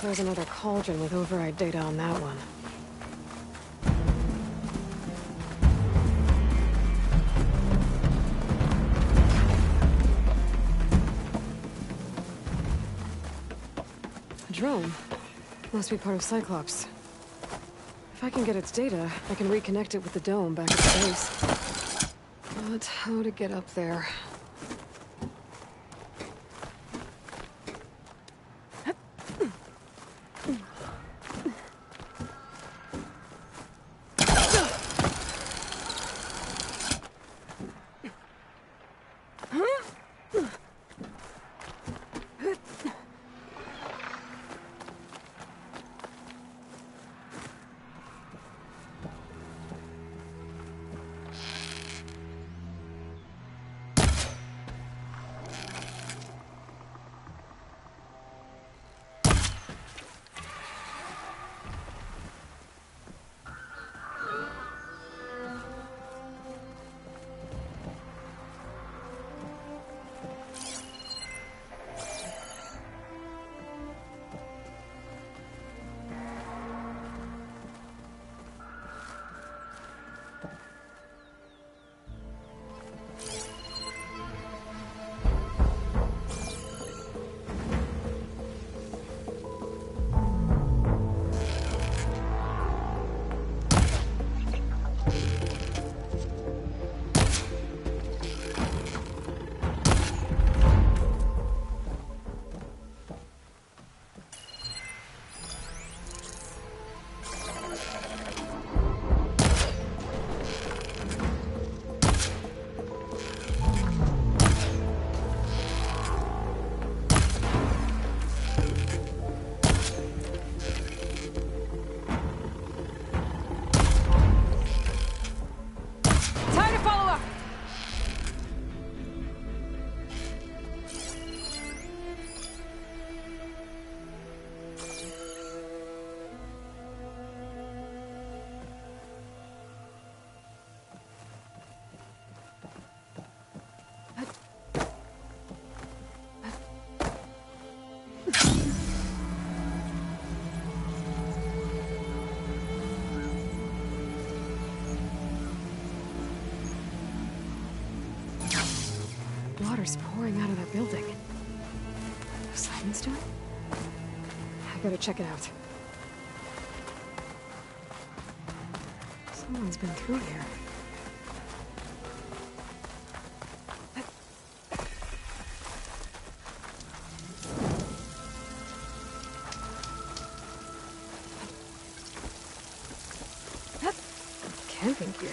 if there's another cauldron with override data on that one. A drone. Must be part of Cyclops. If I can get its data, I can reconnect it with the dome back at the base. But how to get up there? Water's pouring out of that building. Simon's doing? I gotta check it out. Someone's been through here. Camping gear.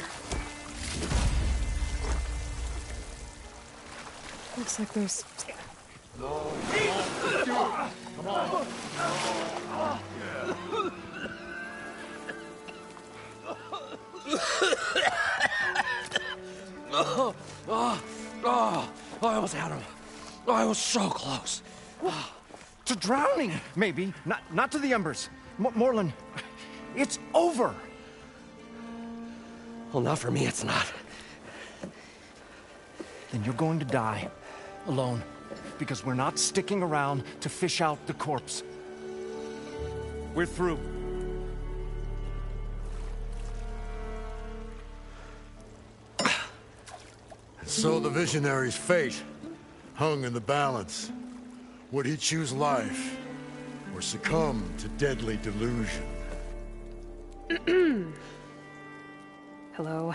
Looks like there's... I almost had him. I was so close. To drowning, maybe. Not to the embers. Morlun, it's over. Well, not for me, it's not. Then you're going to die. Alone. Because we're not sticking around to fish out the corpse. We're through. So the Visionary's fate hung in the balance. Would he choose life or succumb to deadly delusion? Hello.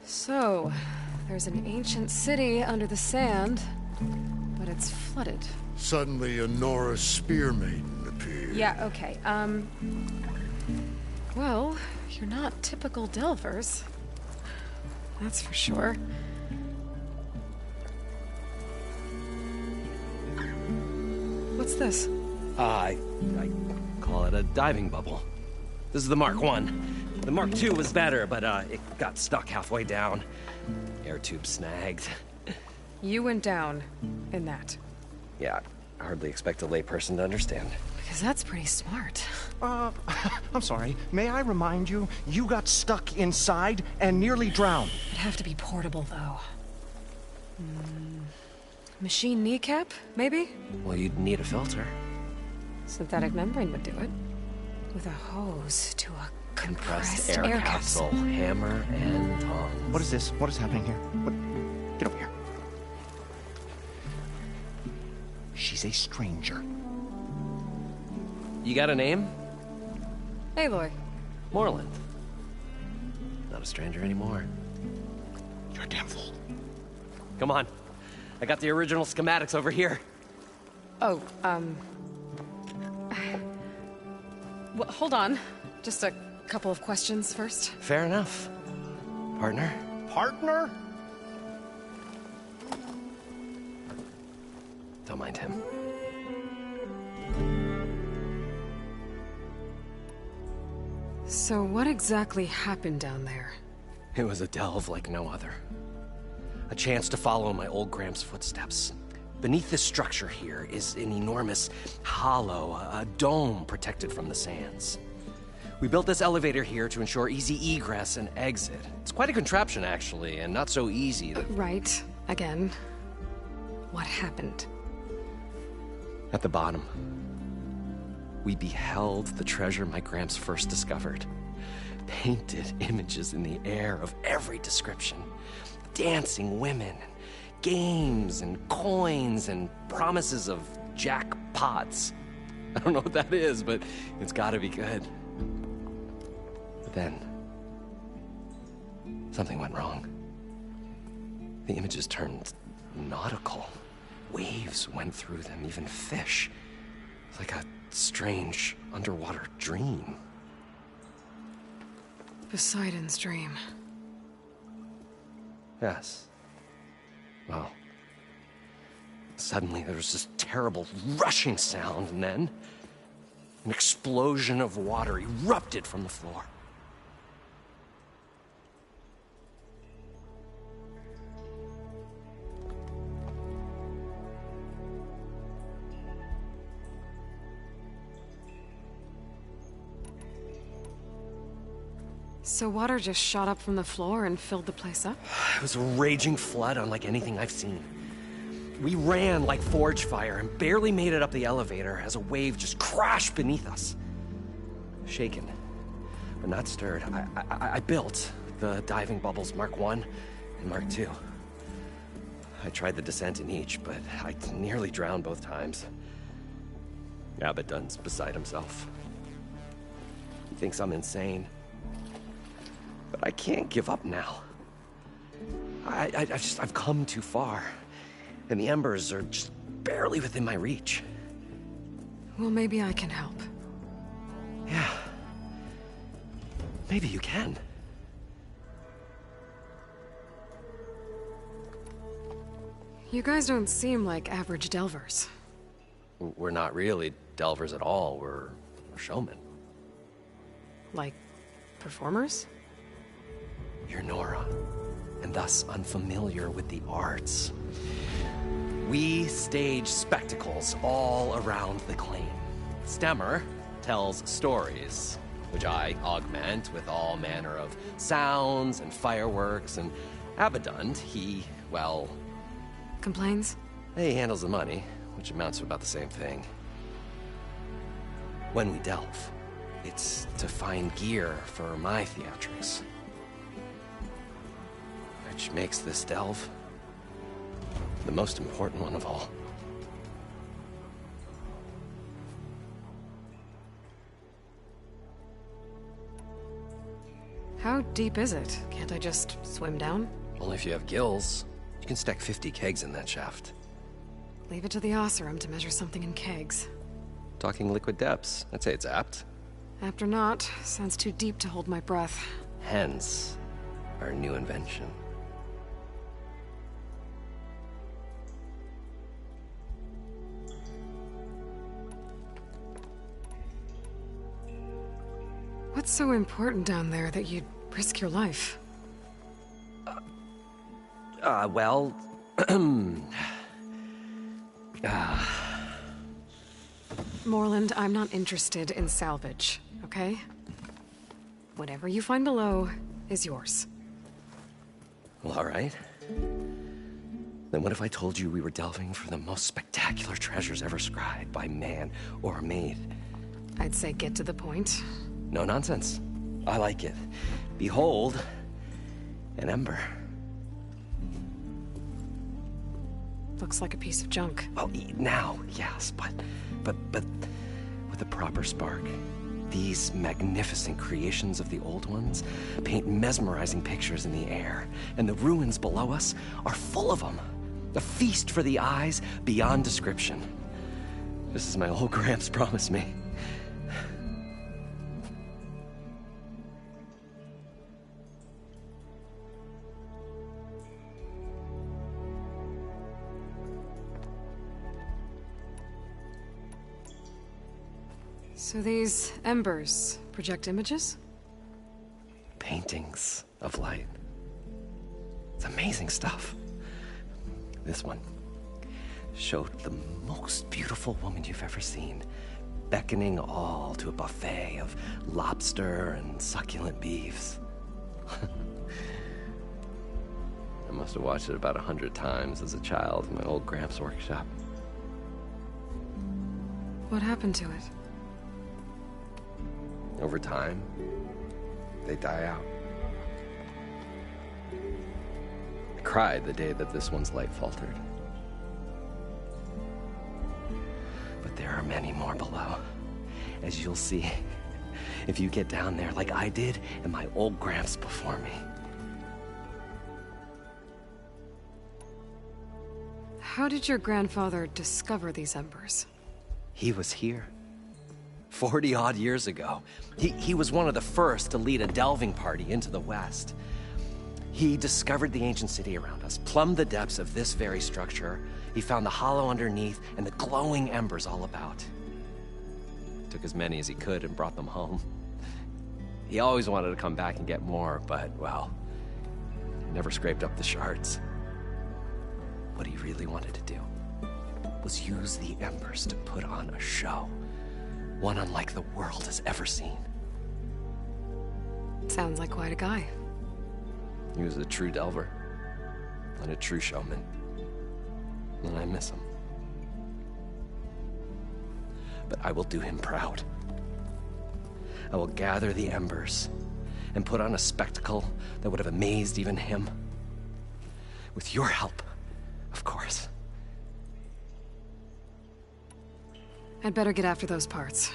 So, there's an ancient city under the sand, but it's flooded. Suddenly a Nora Spear Maiden appeared. Yeah, okay, well, you're not typical Delvers. That's for sure. What's this? I call it a diving bubble. This is the Mark I. The Mark II was better, but it got stuck halfway down. Air tube snagged. You went down in that. Yeah, I hardly expect a layperson to understand. Because that's pretty smart. I'm sorry. May I remind you, you got stuck inside and nearly drowned. It'd have to be portable, though. Machine kneecap, maybe? Well, you'd need a filter. Synthetic membrane would do it. With a hose to a Compressed air capsule, hammer and tongs. What is this? What is happening here? What? Get over here. She's a stranger. You got a name? Aloy. Morland. Not a stranger anymore. You're a damn fool. Come on. I got the original schematics over here. Oh, well, hold on. Just a couple of questions first. Fair enough. Partner? Partner? Don't mind him. So what exactly happened down there? It was a delve like no other. A chance to follow in my old Gramps' footsteps. Beneath this structure here is an enormous hollow, a dome protected from the sands. We built this elevator here to ensure easy egress and exit. It's quite a contraption, actually, and not so easy to... Right. Again. What happened? At the bottom, we beheld the treasure my Gramps first discovered. Painted images in the air of every description. Dancing women, games and coins and promises of jackpots. I don't know what that is, but it's gotta be good. But then, something went wrong. The images turned nautical. Waves went through them, even fish. It's like a strange underwater dream. Poseidon's dream. Yes. Well, suddenly there was this terrible rushing sound, and then an explosion of water erupted from the floor. So water just shot up from the floor and filled the place up? It was a raging flood unlike anything I've seen. We ran like forge fire and barely made it up the elevator as a wave just crashed beneath us. Shaken, but not stirred, I built the diving bubbles Mark I and Mark II. I tried the descent in each, but I nearly drowned both times. Abaddon's beside himself. He thinks I'm insane. But I can't give up now. I've come too far. And the embers are just barely within my reach. Well, maybe I can help. Yeah. Maybe you can. You guys don't seem like average delvers. We're not really delvers at all. We're showmen. Like performers? You're Nora, and thus unfamiliar with the arts. We stage spectacles all around the claim. Stemmer tells stories, which I augment with all manner of sounds and fireworks, and Abaddon, he, well... Complains? He handles the money, which amounts to about the same thing. When we delve, it's to find gear for my theatrics. Which makes this delve the most important one of all. How deep is it? Can't I just swim down? Only if you have gills. You can stack 50 kegs in that shaft. Leave it to the Oseram to measure something in kegs. Talking liquid depths, I'd say it's apt. Apt or not, sounds too deep to hold my breath. Hence, our new invention. What's so important down there that you'd risk your life? Well... Morland, I'm not interested in salvage, okay? Whatever you find below is yours. Well, all right. Then what if I told you we were delving for the most spectacular treasures ever scribed by man or maid? I'd say get to the point. No nonsense. I like it. Behold, an ember. Looks like a piece of junk. Well, now, yes, but with a proper spark. These magnificent creations of the old ones paint mesmerizing pictures in the air, and the ruins below us are full of them. A feast for the eyes beyond description. Just as my old Gramps promised me. So these embers project images? Paintings of light. It's amazing stuff. This one showed the most beautiful woman you've ever seen, beckoning all to a buffet of lobster and succulent beefs. I must have watched it about 100 times as a child in my old Gramps' workshop. What happened to it? Over time, they die out. I cried the day that this one's light faltered. But there are many more below, as you'll see if you get down there like I did and my old Gramps before me. How did your grandfather discover these embers? He was here. 40-odd years ago. He was one of the first to lead a delving party into the West. He discovered the ancient city around us, plumbed the depths of this very structure. He found the hollow underneath and the glowing embers all about. Took as many as he could and brought them home. He always wanted to come back and get more, but, well, never scraped up the shards. What he really wanted to do was use the embers to put on a show. One unlike the world has ever seen. Sounds like quite a guy. He was a true delver, and a true showman. And I miss him. But I will do him proud. I will gather the embers and put on a spectacle that would have amazed even him. With your help, of course. I'd better get after those parts.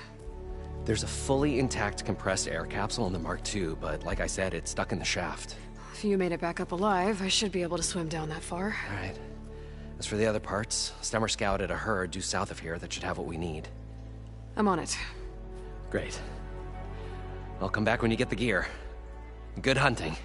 There's a fully intact compressed air capsule in the Mark II, but like I said, it's stuck in the shaft. If you made it back up alive, I should be able to swim down that far. All right. As for the other parts, Stemmer scouted a herd due south of here that should have what we need. I'm on it. Great. I'll come back when you get the gear. Good hunting.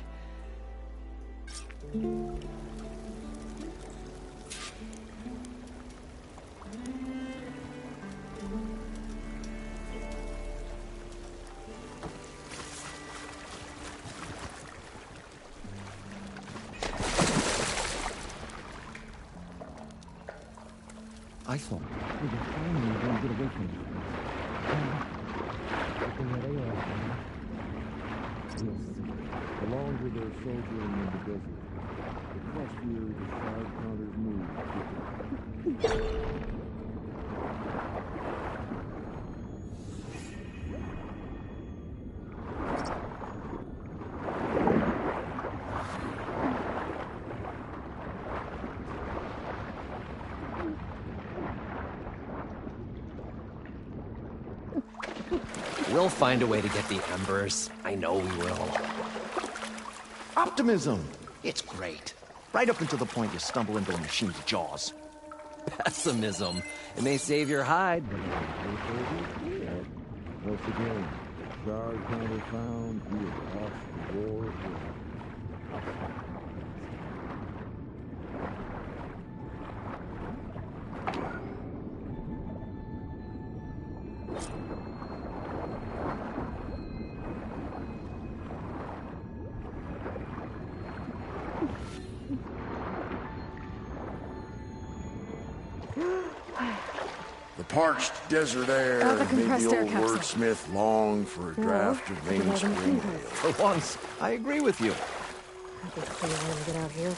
I thought we were finally going to get away from you. The longer they're soldiering in the desert, the crustier the shard counters move. We'll find a way to get the embers. I know we will. Optimism! It's great. Right up until the point you stumble into a machine's jaws. Pessimism. It may save your hide, but... Once again, shard counter found, we have lost the war. The parched desert air made the old wordsmith long for a draft of rain spring ale. For once, I agree with you. I think we want to get out here.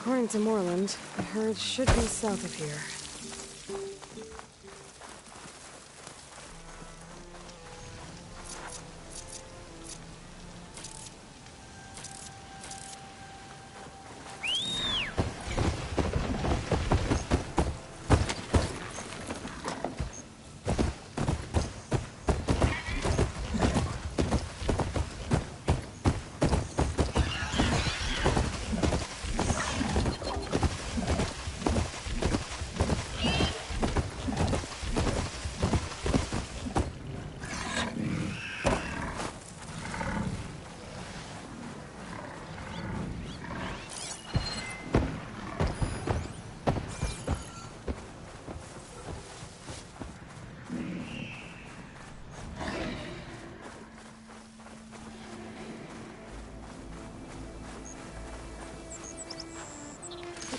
According to Moreland, the herd should be south of here.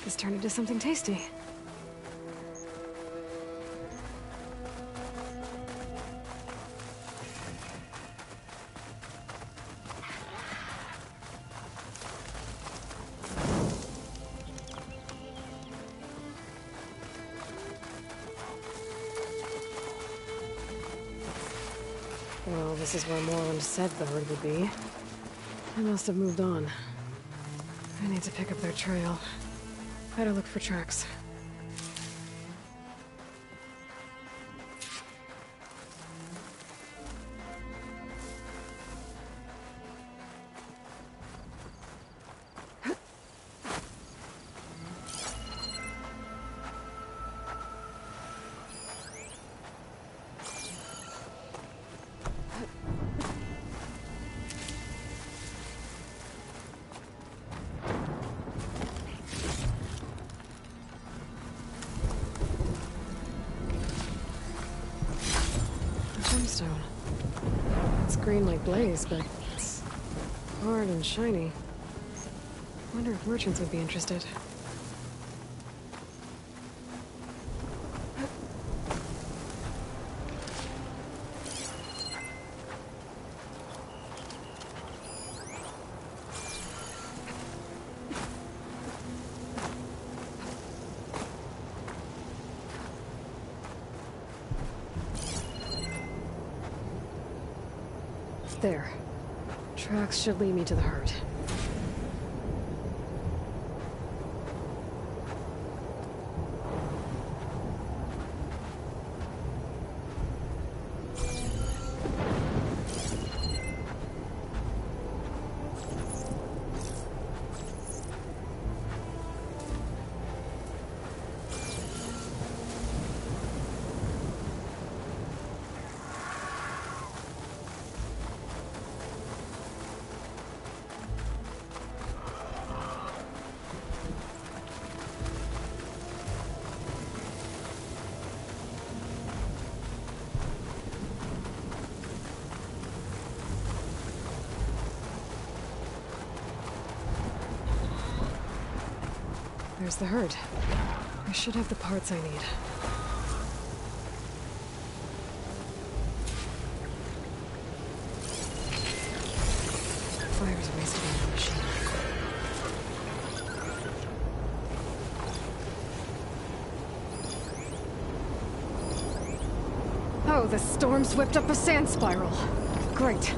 This turned into something tasty. Well, this is where Moreland said the herd would be. They must have moved on. I need to pick up their trail. Better look for tracks. Gemstone. It's green like blaze, but it's hard and shiny. Wonder if merchants would be interested. There. Tracks should lead me to the herd. There's the herd. I should have the parts I need. Fire's wasted on the machine. Oh, the storm's whipped up a sand spiral. Great.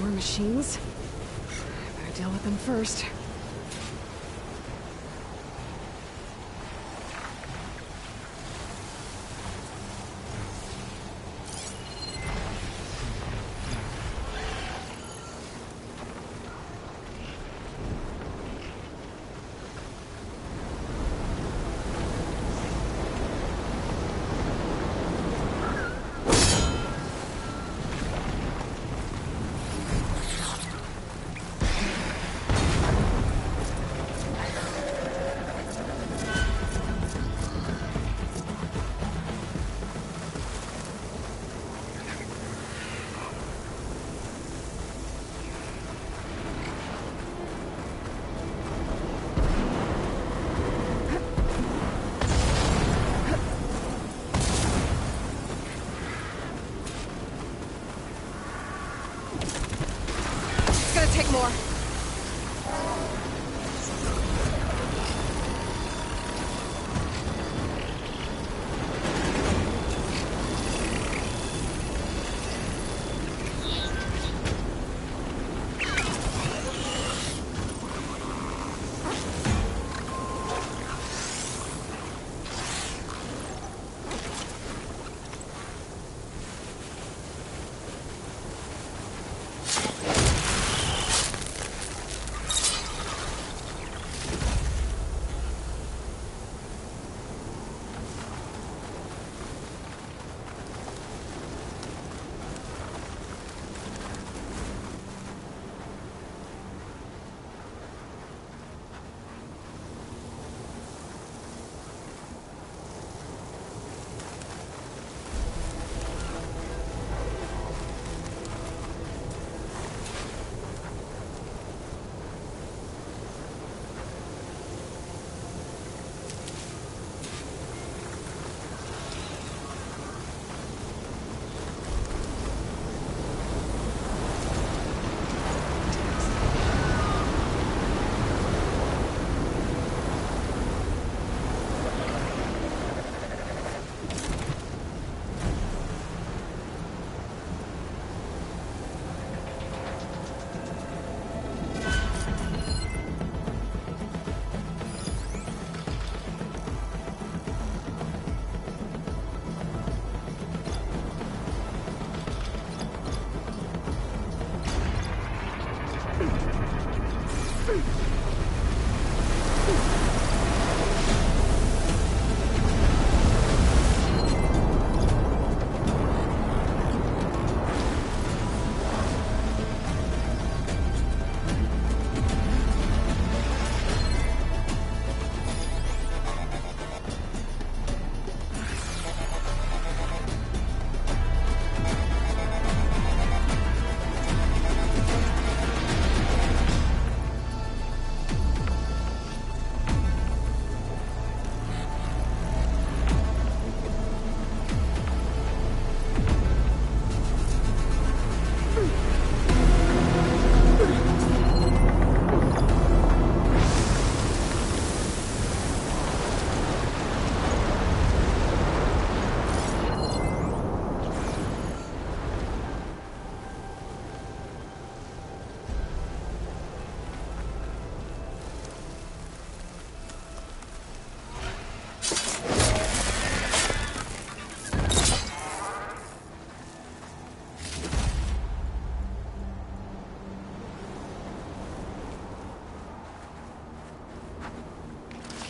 More machines? I better deal with them first.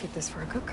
Keep this for a cook.